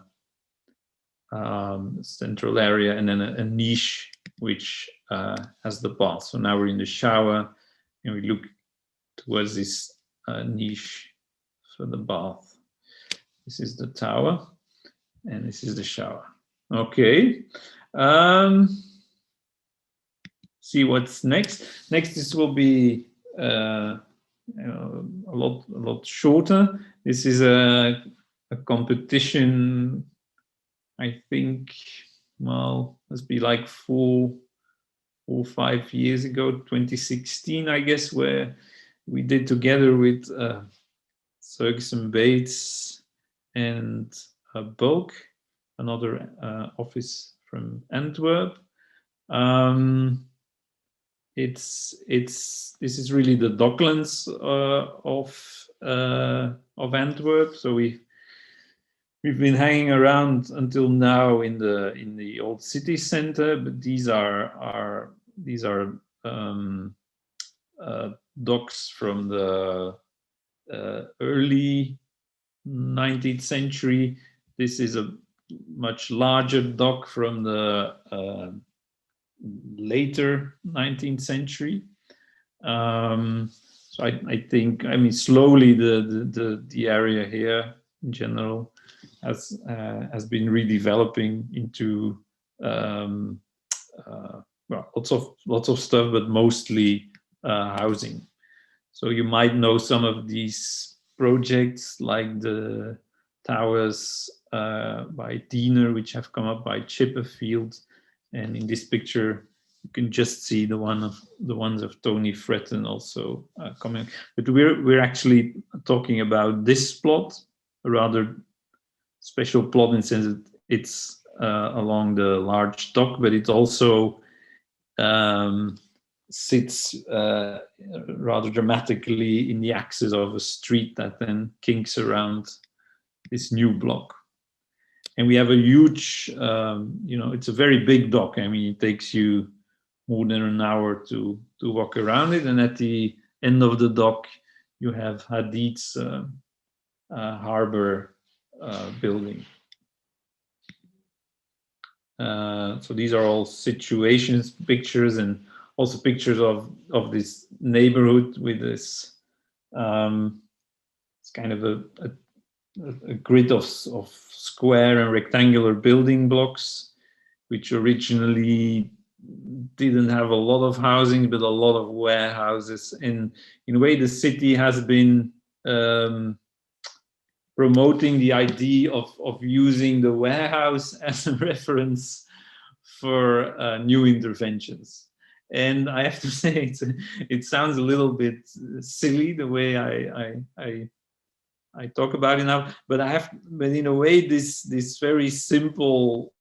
central area, and then a niche which has the bath. So now we're in the shower and we look towards this niche for the bath. This is the tower and this is the shower. Okay. See what's next. Next, this will be a lot shorter. This is a competition, I think, well, must be like 4 or 5 years ago, 2016, I guess, where we did together with Bates and Bulk, another office from Antwerp. This is really the docklands of Antwerp. So we've been hanging around until now in the old city center, but these are docks from the early 19th century. This is a much larger dock from the later 19th century. So I think, slowly the area here in general has been redeveloping into lots of stuff, but mostly housing. So you might know some of these projects, like the towers by Diener, which have come up by Chipperfield. And in this picture, you can just see the ones of Tony Fretton also coming. But we're actually talking about this plot, a rather special plot in the sense that it's along the large dock, but it also sits rather dramatically in the axis of a street that then kinks around this new block. And we have a huge, it's a very big dock. It takes you more than an hour to walk around it. And at the end of the dock, you have Hadid's harbor building. So these are all situations, pictures, and also pictures of this neighborhood with this it's kind of a grid of square and rectangular building blocks, which originally didn't have a lot of housing, but a lot of warehouses. And in a way, the city has been promoting the idea of using the warehouse as a reference for new interventions. And I have to say, it sounds a little bit silly the way I talk about it now, but in a way, this very simple,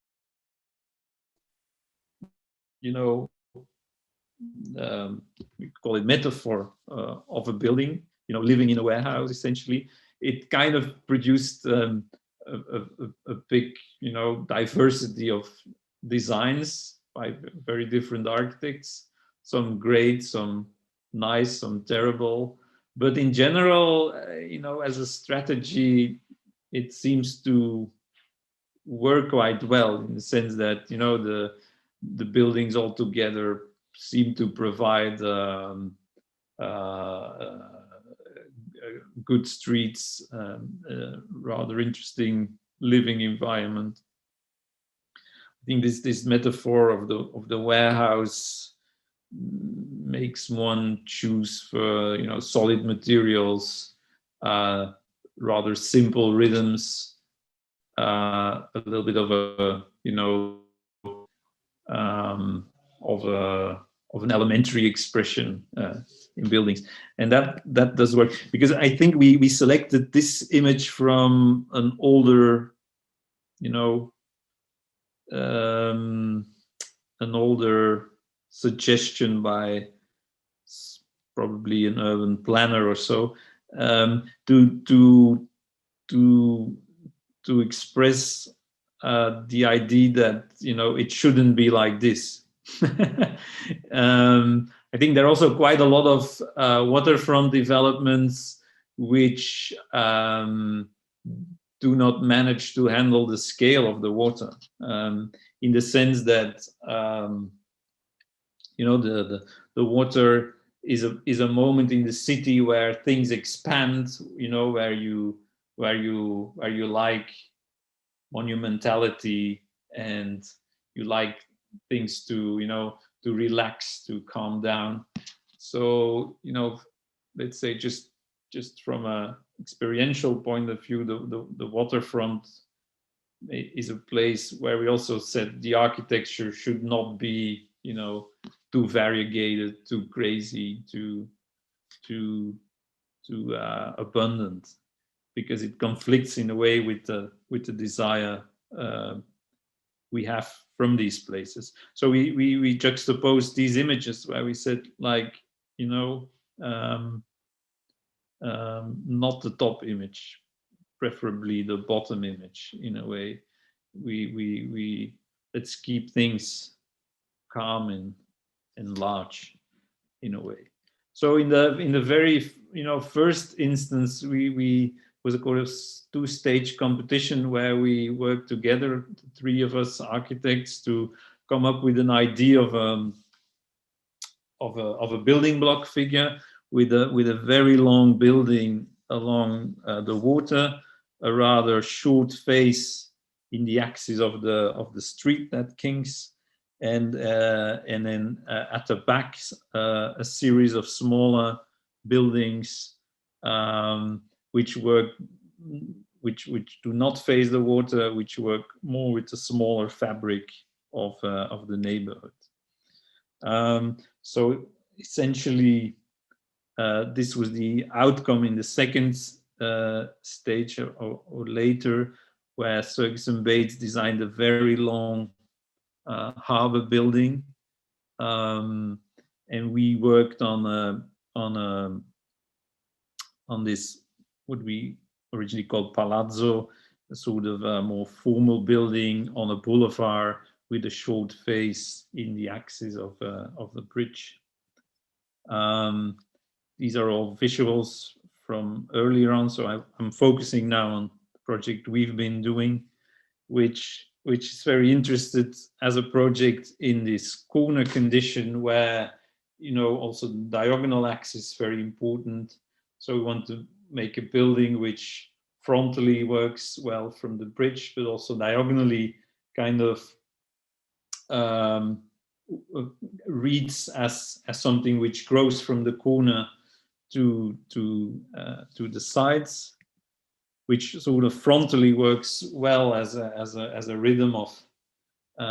we call it metaphor of a building, living in a warehouse, essentially, it kind of produced a big, diversity of designs by very different architects, some great, some nice, some terrible. But in general, as a strategy, it seems to work quite well, in the sense that, the buildings all together seem to provide good streets, rather interesting living environment. I think this metaphor of the warehouse makes one choose for solid materials, rather simple rhythms, a little bit of a of an elementary expression in buildings, and that does work, because I think we selected this image from an older, an older suggestion by probably an urban planner or so, to express the idea that, you know, it shouldn't be like this. I think there are also quite a lot of waterfront developments which do not manage to handle the scale of the water, in the sense that you know, the water is a moment in the city where things expand, you know, where you like monumentality, and you like things to, you know, to relax, to calm down. So, you know, let's say just from a experiential point of view, the waterfront is a place where we also said the architecture should not be, you know, too variegated, too crazy, too abundant, because it conflicts in a way with the desire we have from these places. So we juxtaposed these images where we said, like, you know, not the top image, preferably the bottom image. In a way, we let's keep things calm and large, in a way. So in the very, you know, first instance, we was a kind of two-stage competition where we worked together, the three of us architects, to come up with an idea of a building block figure with a very long building along the water, a rather short face in the axis of the street that kinks, and then at the back a series of smaller buildings which do not face the water, which work more with the smaller fabric of the neighborhood. So essentially, this was the outcome in the second stage or later, where Ferguson Bates designed a very long harbor building, and we worked on this, what we originally called palazzo, a sort of a more formal building on a boulevard with a short face in the axis of the bridge. These are all visuals from earlier on, so I'm focusing now on the project we've been doing, which is very interested as a project in this corner condition where, you know, also the diagonal axis is very important. So we want to make a building which frontally works well from the bridge, but also diagonally kind of reads as something which grows from the corner to the sides, which sort of frontally works well as a rhythm of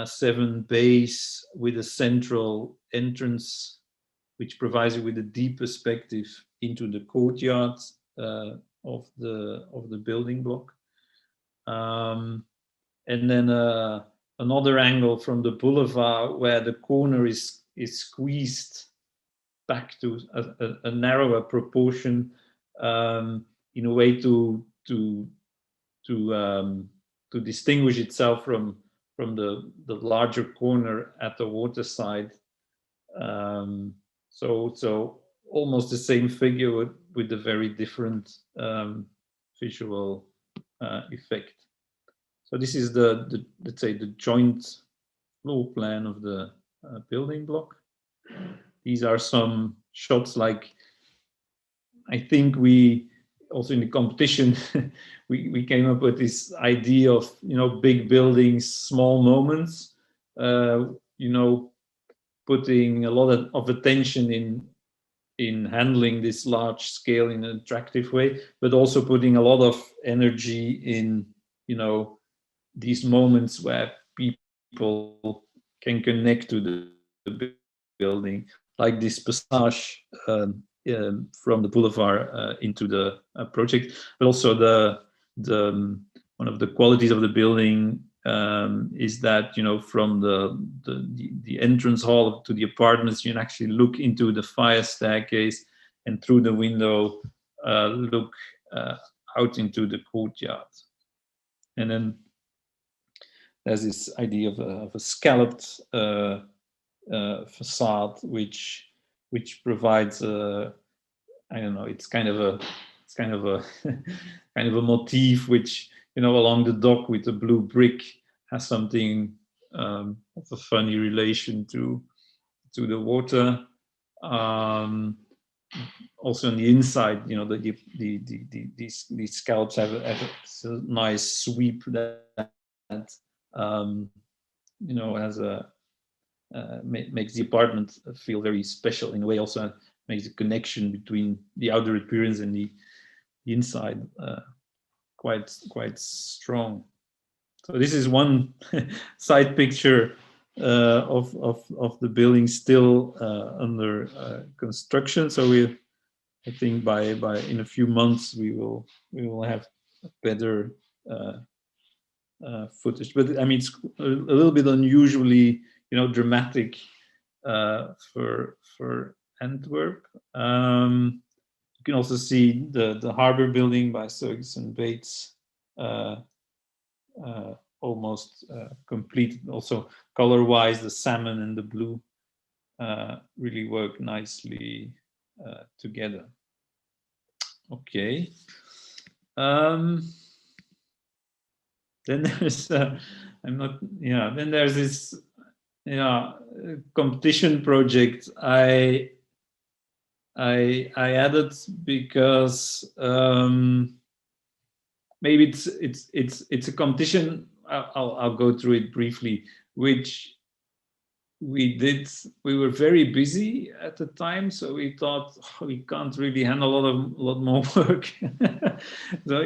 7 bays with a central entrance, which provides you with a deep perspective into the courtyard of the building block, and then another angle from the boulevard where the corner is squeezed back to a narrower proportion, in a way to distinguish itself from the larger corner at the water side. So almost the same figure with a very different visual effect. So this is the let's say the joint floor plan of the building block. These are some shots. Like, I think we also in the competition we came up with this idea of, you know, big buildings, small moments, you know, putting a lot of attention in handling this large scale in an attractive way, but also putting a lot of energy in, you know, these moments where people can connect to the building, like this passage from the boulevard into the project, but also the one of the qualities of the building is that, you know, from the entrance hall to the apartments, you can actually look into the fire staircase, and through the window look out into the courtyard. And then there's this idea of a scalloped facade, which provides I don't know. It's kind of a kind of a motif which, along the dock with the blue brick has something of a funny relation to the water. Also on the inside, these scallops have a nice sweep that has makes the apartment feel very special in a way. Also makes a connection between the outer appearance and the inside quite strong. So this is one side picture of the building still under construction. So I think by in a few months we will have better footage. But I mean, it's a little bit unusually dramatic for Antwerp. You can also see the harbor building by Suggs and Bates almost completed. Also color-wise, the salmon and the blue really work nicely together. Okay. Then there's Then there's this competition project I added because maybe it's a competition. I'll go through it briefly, which we did. We were very busy at the time, so we thought we can't really handle a lot more work. So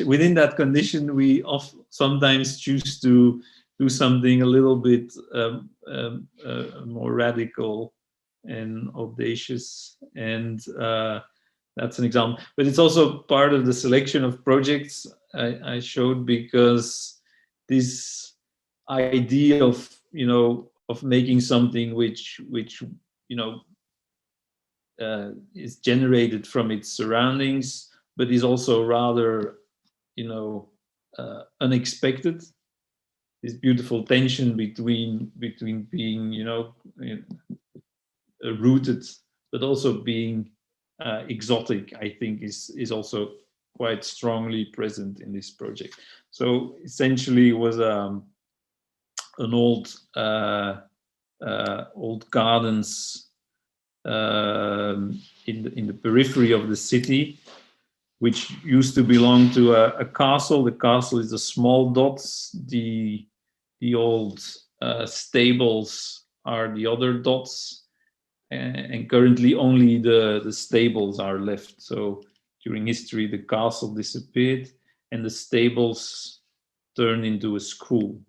within that condition, we sometimes choose to do something a little bit more radical and audacious, and that's an example. But it's also part of the selection of projects I showed, because this idea of making something which is generated from its surroundings, but is also rather unexpected. This beautiful tension between being rooted, but also being exotic, I think is also quite strongly present in this project. So essentially, it was an old gardens in the periphery of the city, which used to belong to a castle. The castle is the small dots. The old stables are the other dots, and currently only the stables are left. So during history, the castle disappeared and the stables turned into a school.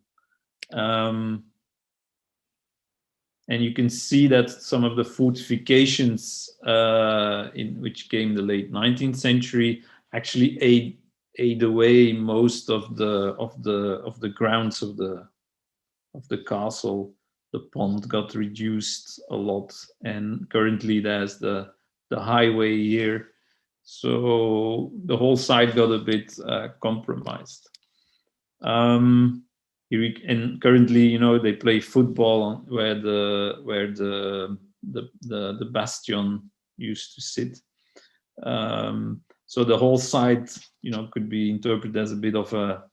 And you can see that some of the fortifications in which came the late 19th century actually ate away most of the grounds of the castle. The pond got reduced a lot, and currently there's the highway here, so the whole site got a bit compromised. And currently, they play football where the bastion used to sit. So the whole site, could be interpreted as a bit of a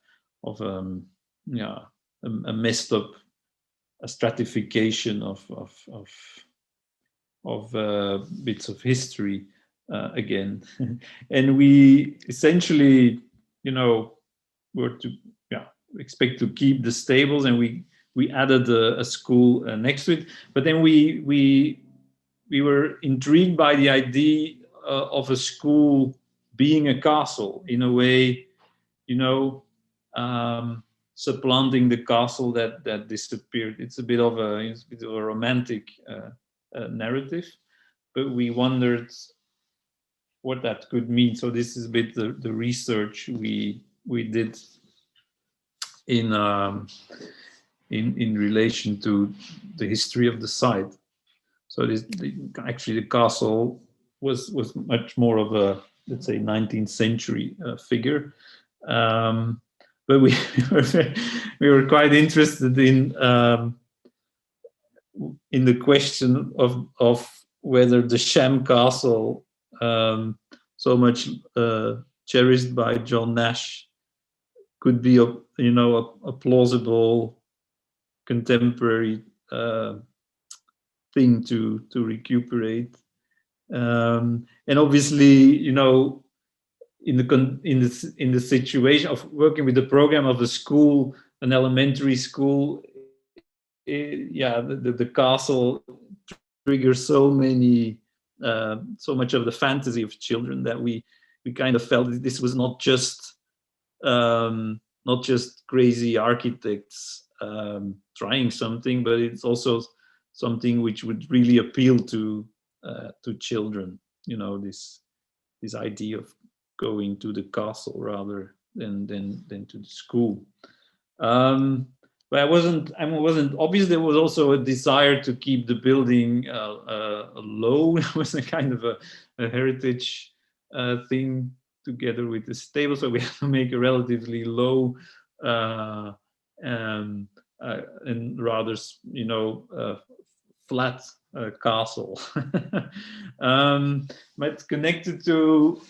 messed up a stratification of bits of history again. And we essentially, were to expect to keep the stables, and we added a school next to it. But then we were intrigued by the idea of a school being a castle in a way, supplanting the castle that disappeared. It's a bit of a romantic narrative, but we wondered what that could mean. So this is a bit the research we did in relation to the history of the site. So actually the castle was much more of a, let's say, 19th century figure. But we we were quite interested in the question of whether the sham castle, so much cherished by John Nash, could be a plausible contemporary thing to recuperate. And obviously, in the situation of working with the program of a school, an elementary school, the castle triggers so much of the fantasy of children that we kind of felt that this was not just crazy architects trying something, but it's also something which would really appeal to children. This idea of going to the castle rather than to the school. But I wasn't obvious. There was also a desire to keep the building low. It was a kind of a heritage thing together with the stable, so we had to make a relatively low and rather flat castle. But connected to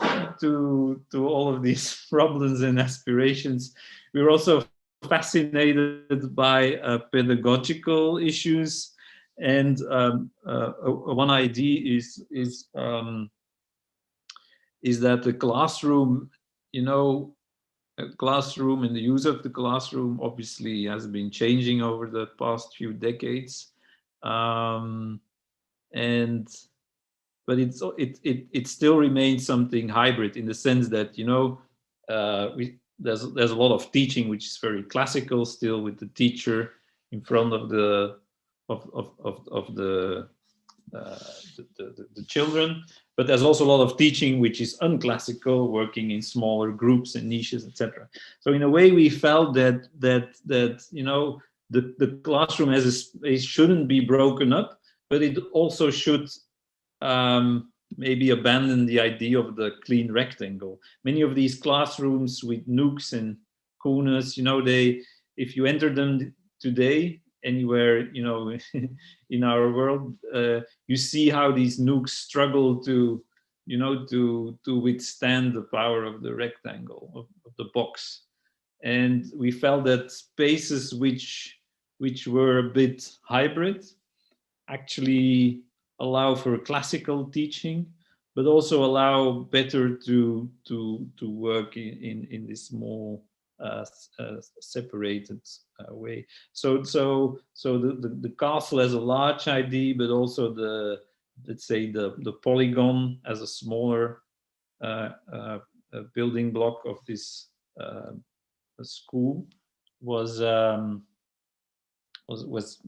all of these problems and aspirations, we were also fascinated by pedagogical issues. And one idea is that the classroom, a classroom and the use of the classroom obviously has been changing over the past few decades. But it still remains something hybrid in the sense that there's a lot of teaching which is very classical still, with the teacher in front of the children, but there's also a lot of teaching which is unclassical, working in smaller groups and niches, etc. So in a way, we felt that the classroom as a space shouldn't be broken up, but it also should maybe abandon the idea of the clean rectangle. Many of these classrooms with nooks and corners, if you enter them today anywhere, in our world, you see how these nooks struggle to withstand the power of the rectangle, of the box. And we felt that spaces which were a bit hybrid actually allow for classical teaching, but also allow better to work in this more separated way. So the castle as a large idea, but also the polygon as a smaller building block of this school was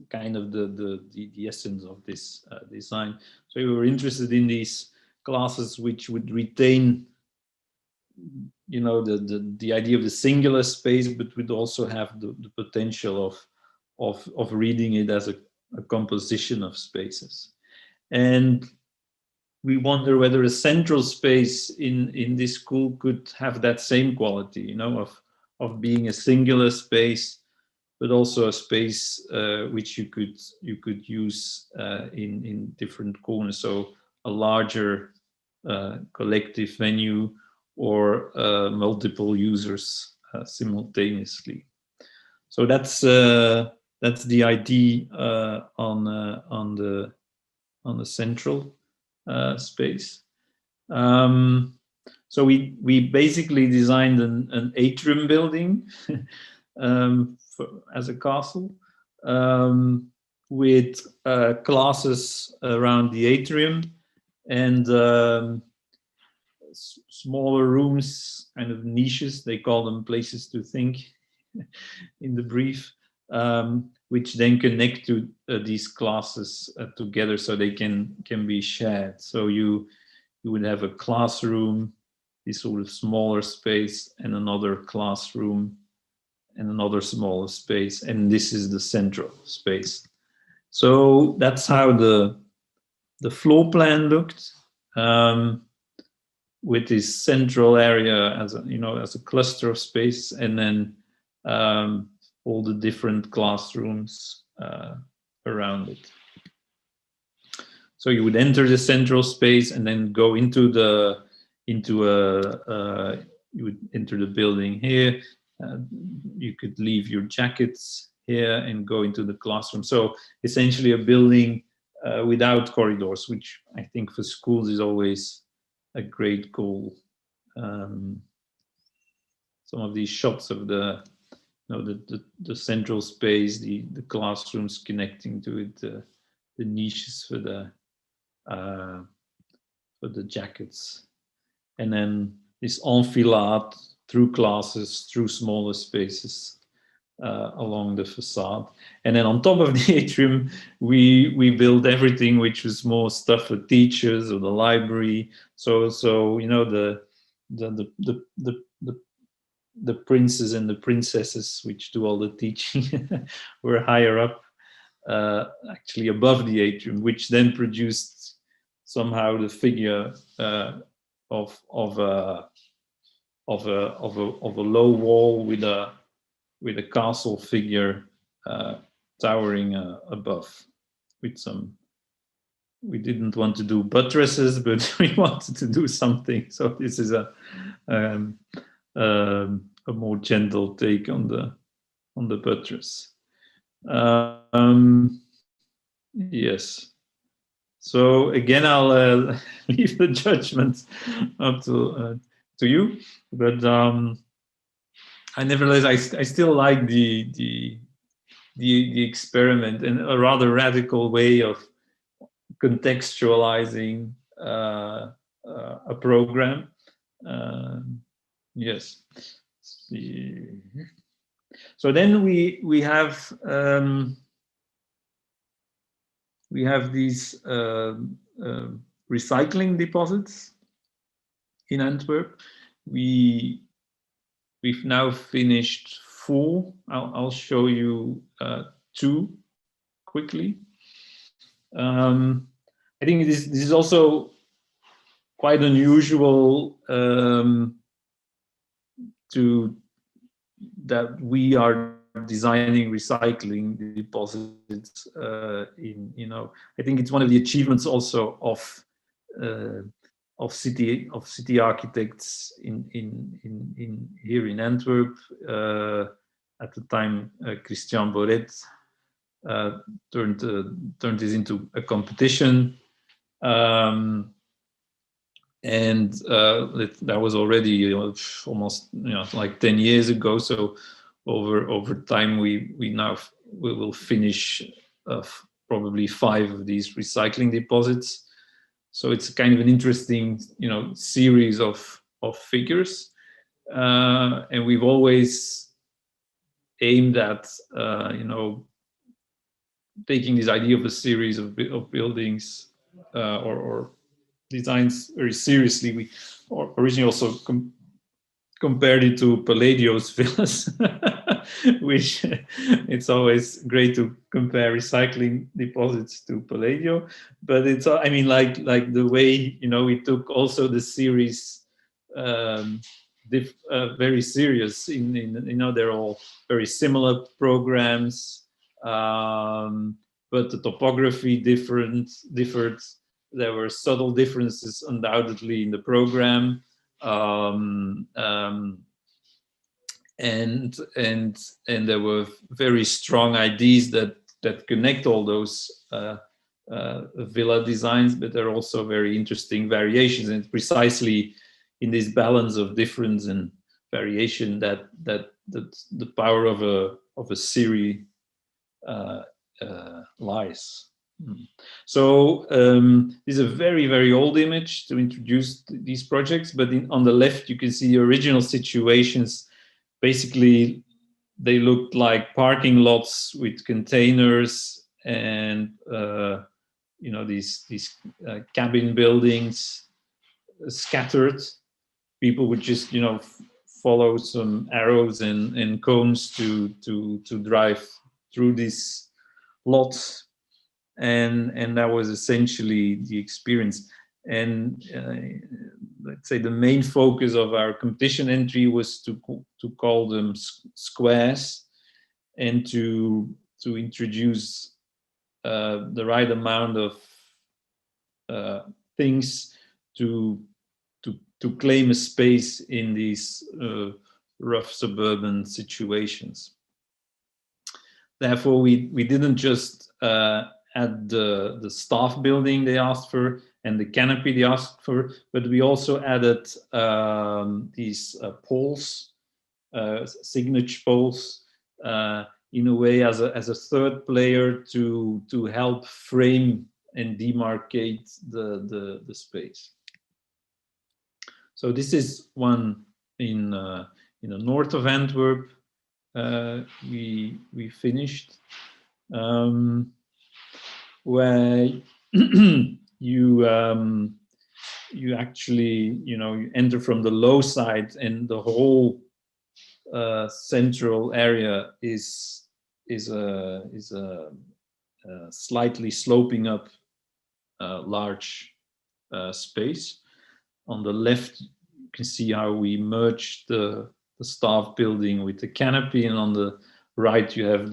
kind of the essence of this design. So we were interested in these classes which would retain, the idea of the singular space, but would also have the potential of reading it as a composition of spaces. And we wonder whether a central space in this school could have that same quality, of being a singular space, but also a space which you could use in different corners. So a larger collective venue, or multiple users simultaneously. So that's the idea on the central space. So we basically designed an atrium building as a castle, with classes around the atrium, and smaller rooms, kind of niches, they call them places to think in the brief, which then connect to these classes together, so they can be shared. So you would have a classroom, this sort of smaller space, and another classroom, and another smaller space, and this is the central space. So that's how the floor plan looked. with this central area as a, as a cluster of space, and then all the different classrooms around it. So you would enter the central space and then go into you would enter the building here. You could leave your jackets here and go into the classroom. So essentially a building without corridors, which I think for schools is always a great goal. Some of these shots of the central space, the classrooms connecting to it, the niches for the jackets, and then this enfilade through classes, through smaller spaces along the facade. And then on top of the atrium, we built everything which was more stuff for teachers or the library. So the princes and the princesses which do all the teaching were higher up, actually above the atrium, which then produced somehow the figure of a low wall with a castle figure towering above. With some, we didn't want to do buttresses, but we wanted to do something. So this is a more gentle take on the buttress. Yes. So again, I'll leave the judgment up to you, but I nevertheless I still like the experiment and a rather radical way of contextualizing a program. Yes. So then we have these recycling deposits in Antwerp. We've now finished 4. I'll show you 2 quickly. I think this is also quite unusual that we are designing recycling deposits I think it's one of the achievements also of city architects in here in Antwerp. At the time, Christian Boret turned this into a competition, and that was already almost like 10 years ago. So over time we will finish probably 5 of these recycling deposits. So it's kind of an interesting series of figures, and we've always aimed at taking this idea of a series of buildings or designs very seriously. We originally also compared it to Palladio's villas, which it's always great to compare recycling deposits to Palladio, but it's like the way we took also the series very serious. They're all very similar programs, but the topography differed. There were subtle differences undoubtedly in the program, and there were very strong ideas that connect all those villa designs, but there are also very interesting variations, and it's precisely in this balance of difference and variation that the power of a series lies. So this is a very, very old image to introduce these projects, but on the left you can see the original situations. Basically, they looked like parking lots with containers and these cabin buildings scattered. People would just follow some arrows and cones to drive through these lots. And that was essentially the experience. And let's say the main focus of our competition entry was to call them squares, and to introduce the right amount of things to claim a space in these rough suburban situations. Therefore, we didn't just add the staff building they asked for and the canopy they asked for, but we also added these poles, signature poles, in a way as a third player to help frame and demarcate the space. So this is one in the north of Antwerp. We finished, where you actually you enter from the low side, and the whole central area is a slightly sloping up large space. On the left, you can see how we merged the staff building with the canopy, and on the right you have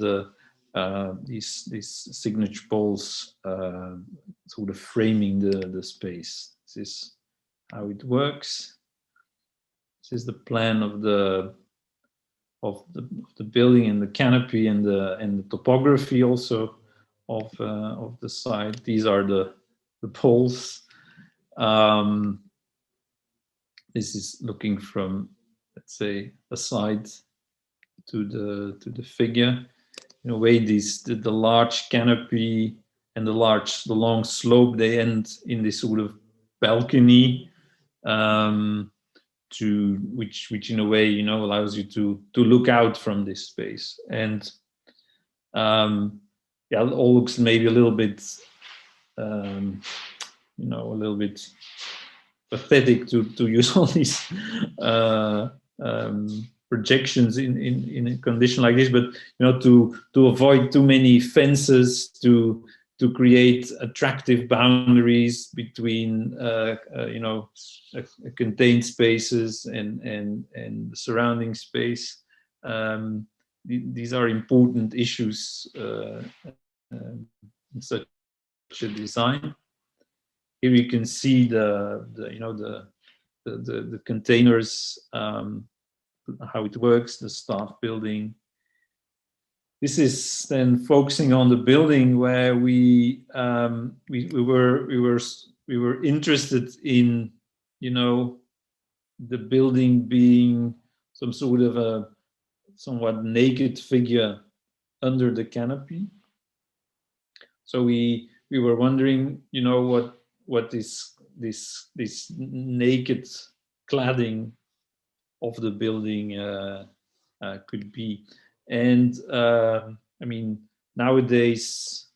these signature poles sort of framing the space. This is how it works. This is the plan of the building and the canopy and the topography also of the site. These are the poles. This is looking from, let's say, aside to the figure. In a way, the large canopy and the long slope, they end in this sort of balcony, which in a way allows you to look out from this space. And it all looks maybe a little bit a little bit pathetic to use all these projections in a condition like this, but to avoid too many fences, to create attractive boundaries between contained spaces and the surrounding space. These are important issues in such a design. Here you can see the containers, how it works, the staff building. This is then focusing on the building, where we were interested in the building being some sort of a somewhat naked figure under the canopy. So we were wondering, what is this naked cladding of the building could be. And I mean, nowadays,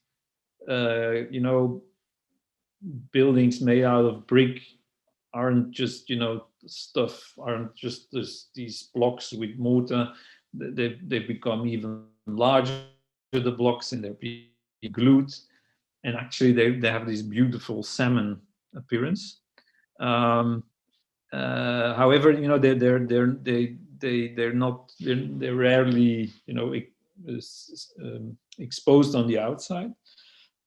buildings made out of brick aren't just aren't just these blocks with mortar. They become even larger, the blocks, and they're glued. And actually, they have this beautiful salmon appearance. However, they're rarely exposed on the outside,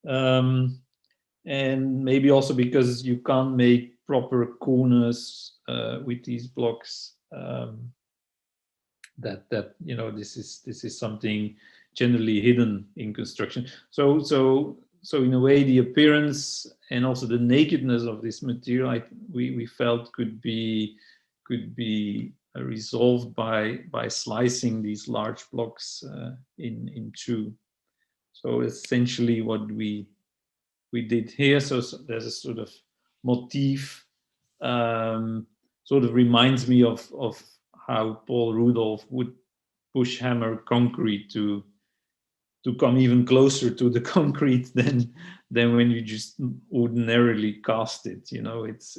and maybe also because you can't make proper corners with these blocks. That this is something generally hidden in construction. So in a way, the appearance and also the nakedness of this material, we felt could be resolved by slicing these large blocks in two. So essentially, what we did here. So there's a sort of motif, sort of reminds me of how Paul Rudolph would push hammer concrete to come even closer to the concrete than when you just ordinarily cast it. It's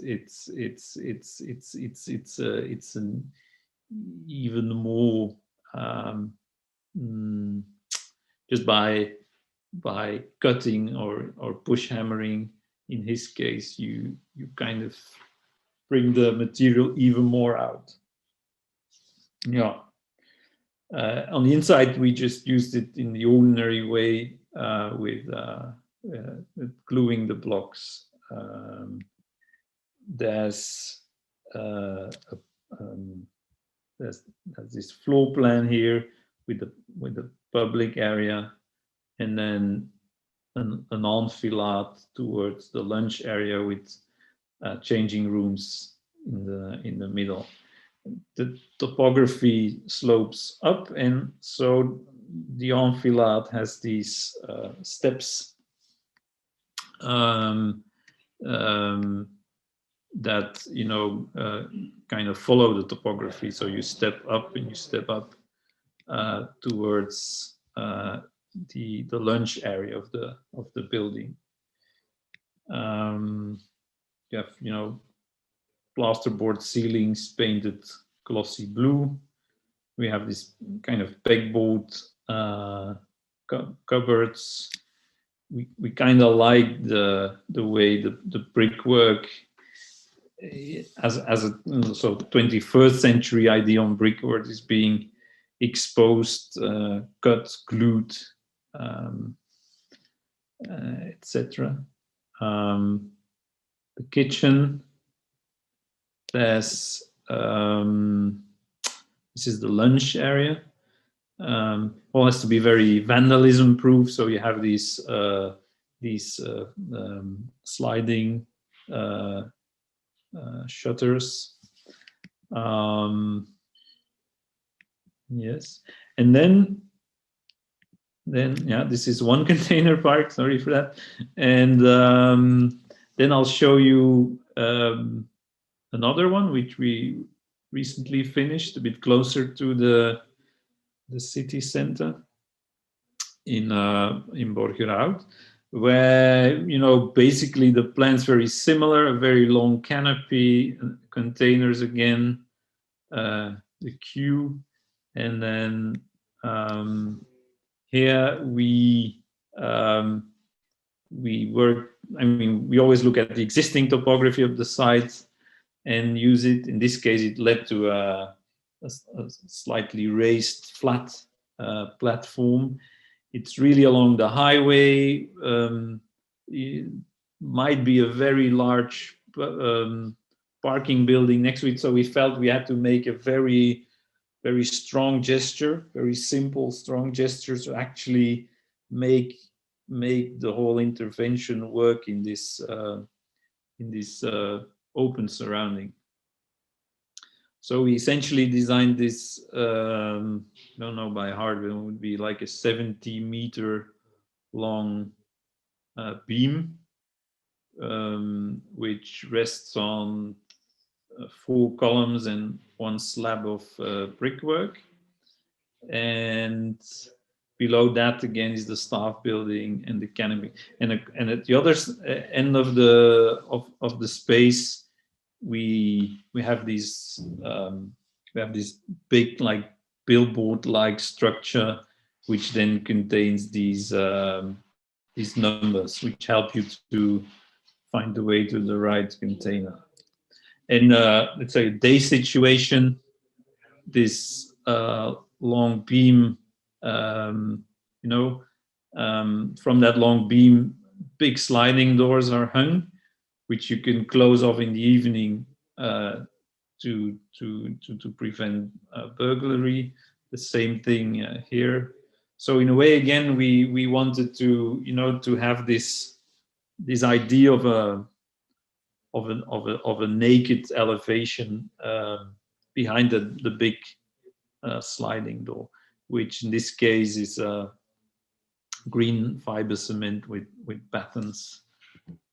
an even more just by cutting or push hammering, in his case, you kind of bring the material even more out. Yeah. On the inside, we just used it in the ordinary way with gluing the blocks. There's there's this floor plan here with the public area, and then an enfilade towards the lunch area with changing rooms in the middle. The topography slopes up, and so the enfilade has these steps that kind of follow the topography. So you step up and you step up towards the lunch area of the building. You have plasterboard ceilings painted glossy blue. We have this kind of pegboard cupboards. We kind of like the way the brickwork as a so 21st century idea on brickwork is being exposed, cut, glued, etc. The kitchen. There's this is the lunch area. All has to be very vandalism proof. So you have these sliding shutters. Yes, and then yeah, this is one container park. Sorry for that. And then I'll show you another one which we recently finished, a bit closer to the city center in Borgerhout, where basically the plan's very similar, a very long canopy, containers again, the queue, and then here we work. I mean, we always look at the existing topography of the site and use it. In this case, it led to a slightly raised flat platform. It's really along the highway. It might be a very large parking building next to it. So we felt we had to make a very, very strong gesture, very simple, strong gesture to actually make the whole intervention work in this open surrounding. So we essentially designed this, I don't know by heart, but it would be like a 70-meter long beam, which rests on 4 columns and 1 slab of brickwork. And below that again is the staff building and the canopy. And at the other end of the space, we have these this big like billboard-like structure, which then contains these numbers, which help you to find the way to the right container. And let's say a day situation, this long beam, from that long beam, big sliding doors are hung, which you can close off in the evening to prevent burglary. The same thing here. So in a way, again, we wanted to to have this idea of a naked elevation behind the big sliding door, which in this case is green fiber cement with battens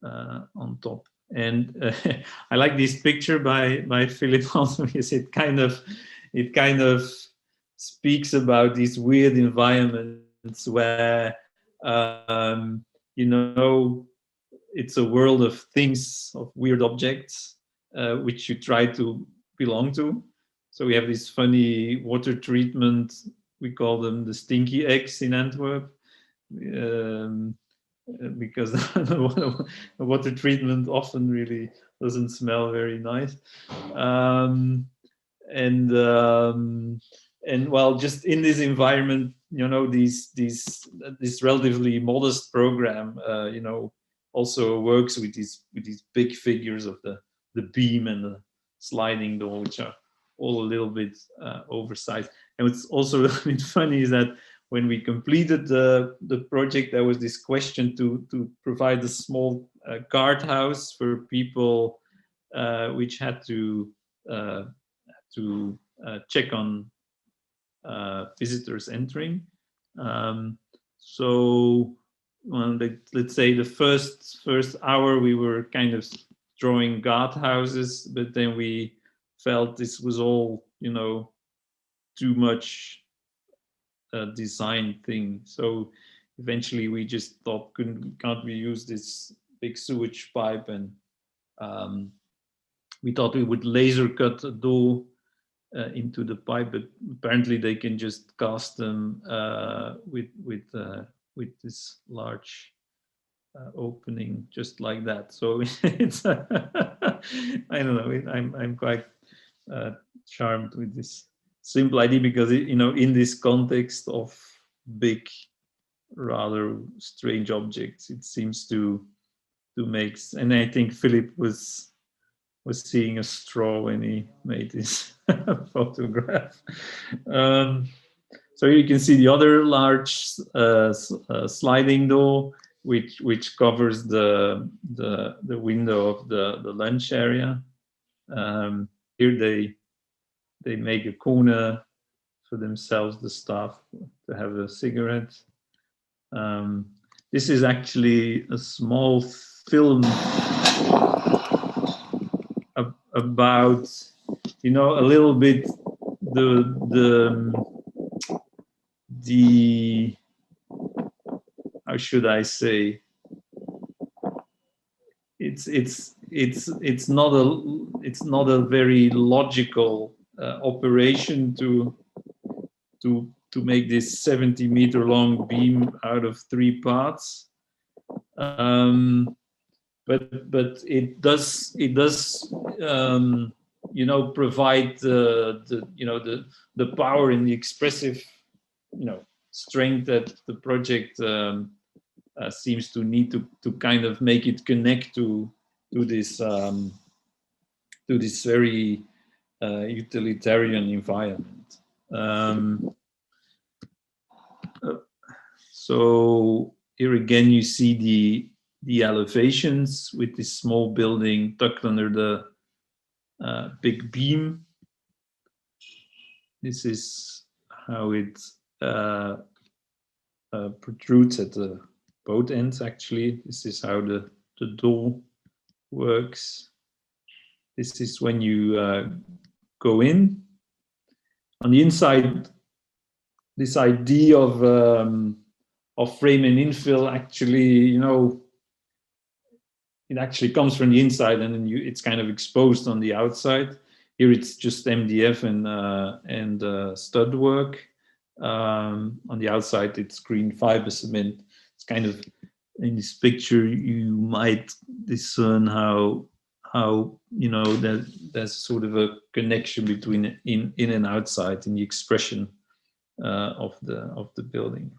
on top. And I like this picture by Philip also, because it kind of speaks about these weird environments where it's a world of things, of weird objects, which you try to belong to. So we have this funny water treatment, we call them the Stinky eggs in Antwerp. because the water treatment often really doesn't smell very nice. Um, and well, just in this environment, this relatively modest program, also works with these big figures of the beam and the sliding door, which are all a little bit oversized. And what's also a bit funny is that when we completed the project, there was this question to provide a small guardhouse for people which had to check on visitors entering. So let's say the first hour we were kind of drawing guardhouses, but then we felt this was all too much design thing. So eventually we just thought, can't we use this big sewage pipe? And we thought we would laser cut a door into the pipe, but apparently they can just cast them with this large opening just like that. So it's I don't know. I'm quite charmed with this simple idea, because in this context of big, rather strange objects, it seems to make. And I think Philip was seeing a straw when he made this photograph. So you can see the other large sliding door, which covers the window of the lunch area. Here they make a corner for themselves, the staff, to have a cigarette. This is actually a small film about a little bit the how should I say, it's not a very logical operation to make this 70-meter long beam out of 3 parts. But it does provide the power and the expressive strength that the project seems to need to kind of make it connect to this very utilitarian environment. So here again you see the elevations with this small building tucked under the big beam. This is how it protrudes at the both ends. Actually, this is how the door works. This is when you go in. On the inside, this idea of frame and infill actually, it actually comes from the inside, and then it's kind of exposed on the outside. Here it's just MDF and stud work. On the outside it's green fiber cement. It's kind of, in this picture you might discern how that there's sort of a connection between in and outside in the expression of the building.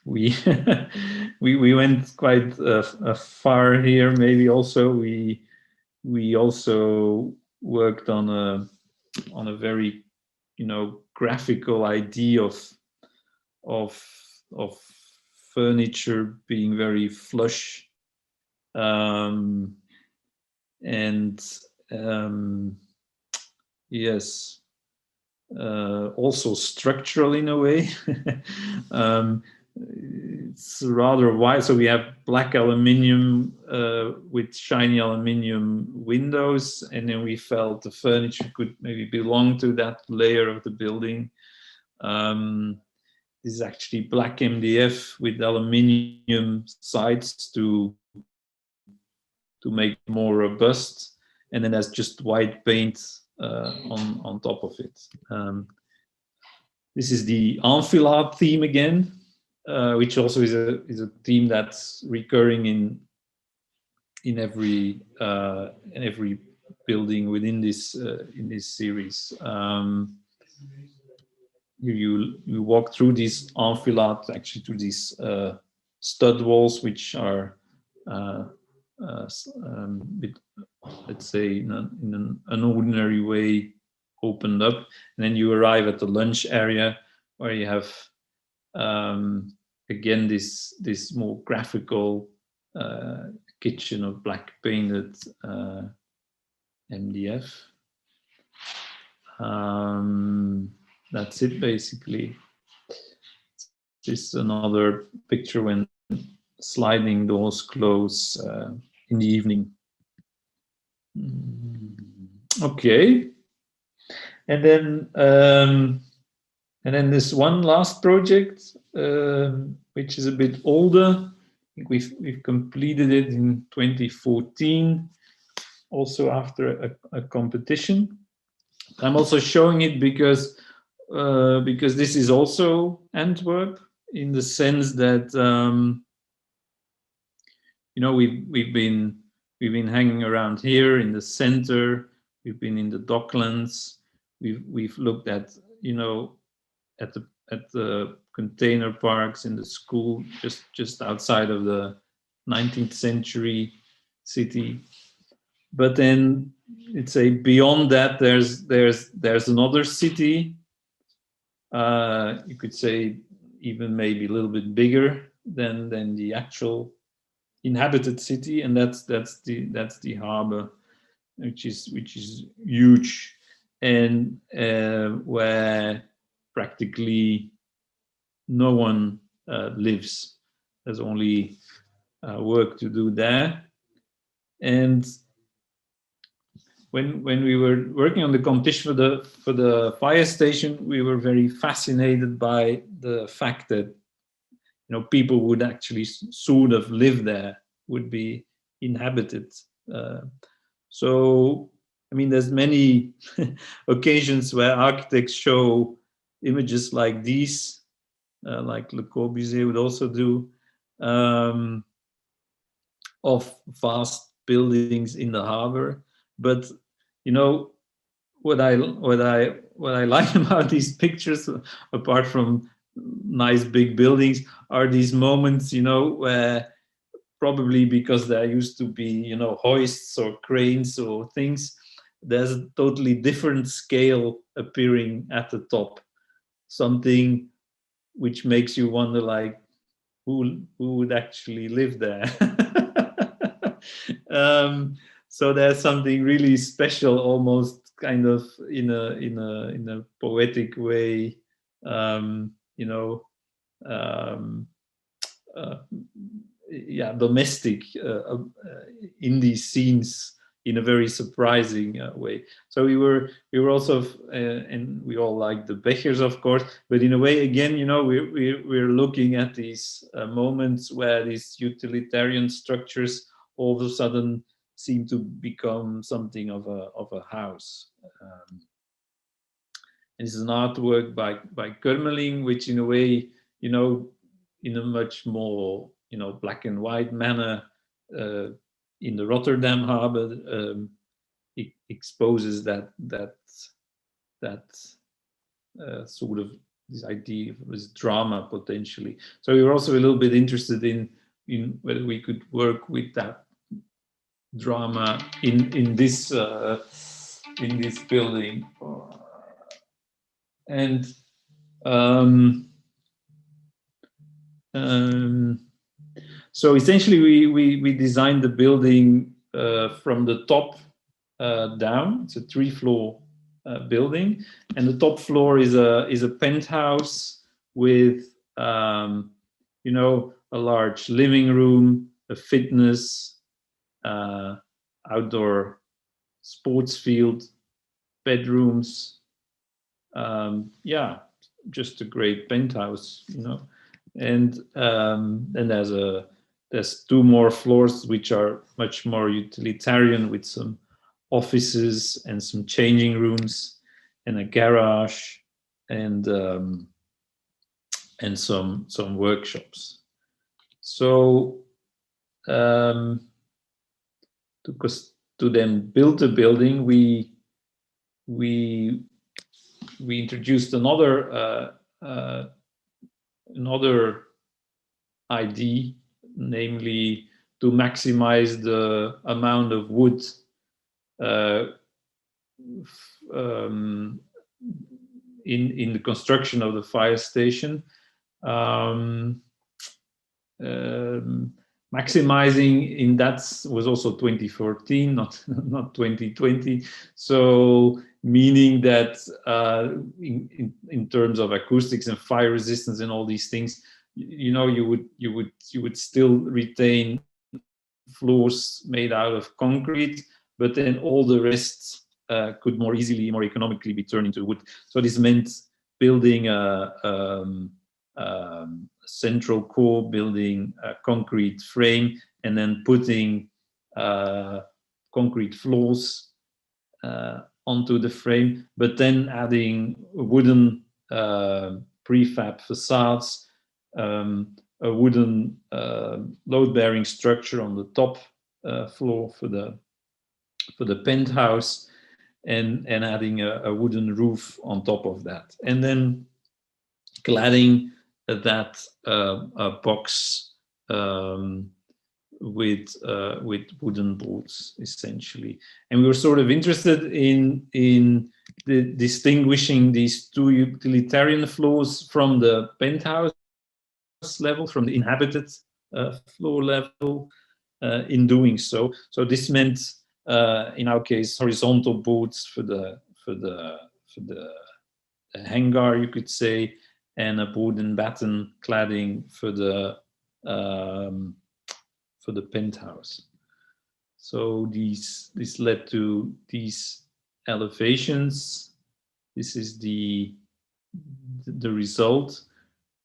We went quite far here. Maybe also we also worked on a very graphical idea of furniture being very flush, and yes, also structural in a way. It's rather wide, so we have black aluminium with shiny aluminium windows, and then we felt the furniture could maybe belong to that layer of the building. This is actually black MDF with aluminium sides to make it more robust, and then there's just white paint on top of it. This is the enfilade theme again. which also is a theme that's recurring in every building within this in this series. You walk through these enfilades, actually, to these stud walls, which are let's say in an ordinary way opened up, and then you arrive at the lunch area where you have again this more graphical kitchen of black painted MDF. That's it basically. This is another picture when sliding doors close in the evening. Okay, and then this one last project, which is a bit older. I think we've completed it in 2014, also after a competition. I'm also showing it because this is also Antwerp, in the sense that we've been hanging around here in the center. We've been in the Docklands. We've looked at at the container parks in the school just outside of the 19th century city. But then it's beyond that there's another city. You could say even maybe a little bit bigger than the actual inhabited city, and that's the harbor, which is huge, and where practically no one lives. There's only work to do there. And when we were working on the competition for the fire station, we were very fascinated by the fact that people would actually sort of live there, would be inhabited. So I mean, there's many occasions where architects show images like these, like Le Corbusier would also do, of vast buildings in the harbor. But what I like about these pictures, apart from nice big buildings, are these moments, where probably because there used to be, hoists or cranes or things, there's a totally different scale appearing at the top. Something which makes you wonder, like, who would actually live there? So there's something really special, almost kind of in a poetic way, domestic in these scenes in a very surprising way. So we were also, and we all like the Bechers, of course, but in a way, again, we're looking at these moments where these utilitarian structures all of a sudden seem to become something of a house. And this is an artwork by Kermeling, which in a way, in a much more black and white manner, in the Rotterdam harbor, it exposes that sort of this idea of this drama potentially. So we were also a little bit interested in whether we could work with that drama in this building. And so essentially we designed the building from the top down. It's a 3-floor building, and the top floor is a penthouse with a large living room, a fitness, outdoor sports field, bedrooms. Just a great penthouse, and there's 2 more floors which are much more utilitarian, with some offices and some changing rooms and a garage and and some workshops. So to then build the building, we introduced another idea, namely to maximize the amount of wood in the construction of the fire station. Maximizing in that was also 2014, not 2020. So meaning that in terms of acoustics and fire resistance and all these things, you would still retain floors made out of concrete, but then all the rest could more easily, more economically be turned into wood. So this meant building a central core, building a concrete frame, and then putting concrete floors onto the frame, but then adding wooden prefab facades, a wooden load-bearing structure on the top floor for the penthouse, and adding a wooden roof on top of that, and then cladding that box with wooden boards, essentially. And we were sort of interested in distinguishing these two utilitarian floors from the penthouse level, from the inhabited floor level. In doing so, this meant in our case horizontal boards for the hangar, you could say, and a board and batten cladding for the penthouse. So this led to these elevations. This is the result.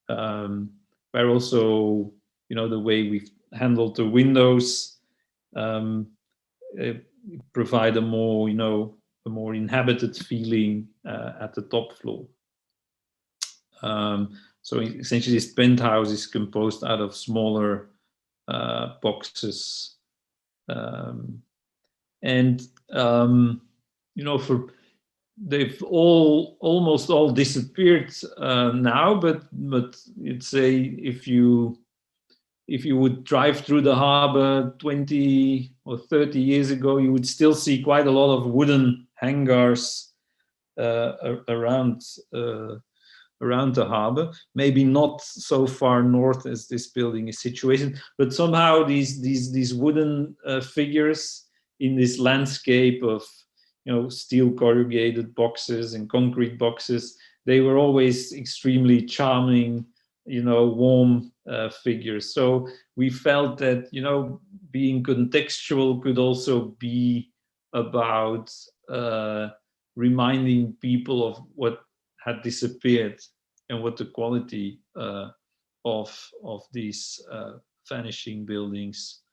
Where also, the way we've handled the windows provide a more inhabited feeling at the top floor. So essentially, this penthouse is composed out of smaller boxes, and they've almost all disappeared now. But you'd say if you would drive through the harbor 20 or 30 years ago, you would still see quite a lot of wooden hangars around the harbor. Maybe not so far north as this building is situated, but somehow these wooden figures in this landscape of steel corrugated boxes and concrete boxes, they were always extremely charming, warm figures. So we felt that being contextual could also be about reminding people of what had disappeared and what the quality of these vanishing buildings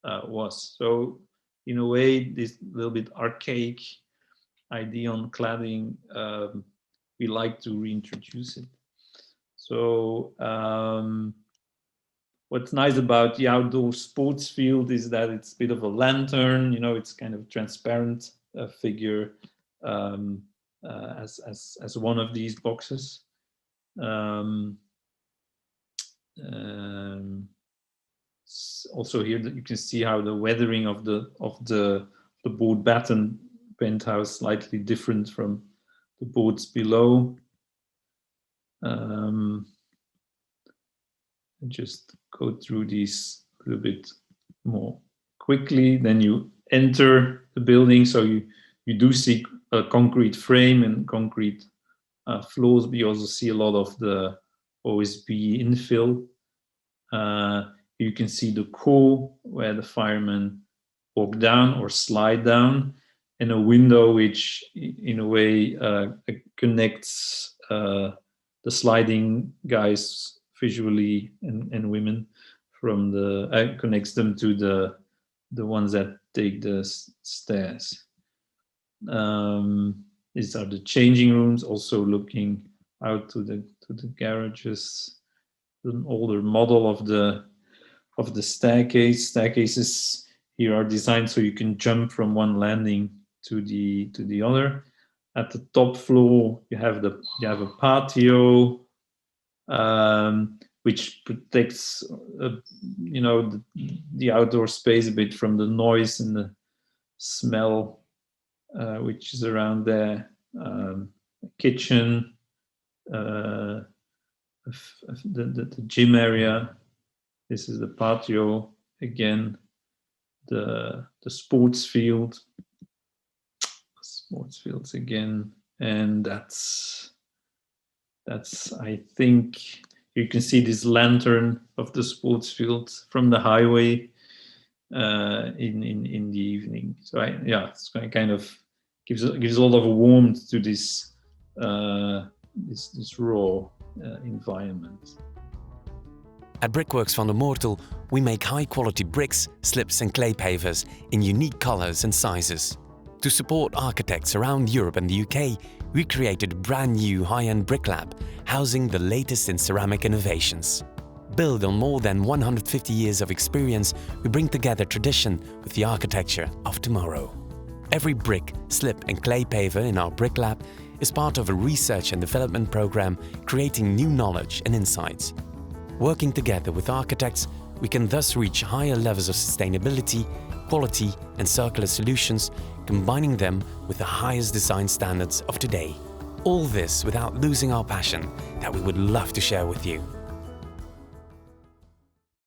was. So in a way, this little bit archaic idea on cladding, we like to reintroduce it. So what's nice about the outdoor sports field is that it's a bit of a lantern, it's kind of transparent figure as one of these boxes. Also here that you can see how the weathering of the board batten penthouse slightly different from the boards below. Just go through these a little bit more quickly. Then you enter the building, so you do see a concrete frame and concrete floors, but you also see a lot of the OSB infill. You can see the core where the firemen walk down or slide down, and a window which in a way connects the sliding guys visually and women from connects them to the ones that take the stairs. These are the changing rooms, also looking out to the garages. an older model of the staircase. Staircases here are designed so you can jump from one landing to the other. At the top floor, you have a patio, which protects the outdoor space a bit from the noise and the smell which is around there. Kitchen, the gym area. This is the patio again. The sports fields again, and that's I think you can see this lantern of the sports field from the highway in the evening. So it's kind of gives a lot of warmth to this this raw environment. At Brickworks Vande Moortel, we make high-quality bricks, slips and clay pavers in unique colors and sizes. To support architects around Europe and the UK, we created a brand new high-end brick lab, housing the latest in ceramic innovations. Built on more than 150 years of experience, we bring together tradition with the architecture of tomorrow. Every brick, slip and clay paver in our brick lab is part of a research and development program creating new knowledge and insights. Working together with architects, we can thus reach higher levels of sustainability, quality and circular solutions, combining them with the highest design standards of today. All this without losing our passion that we would love to share with you.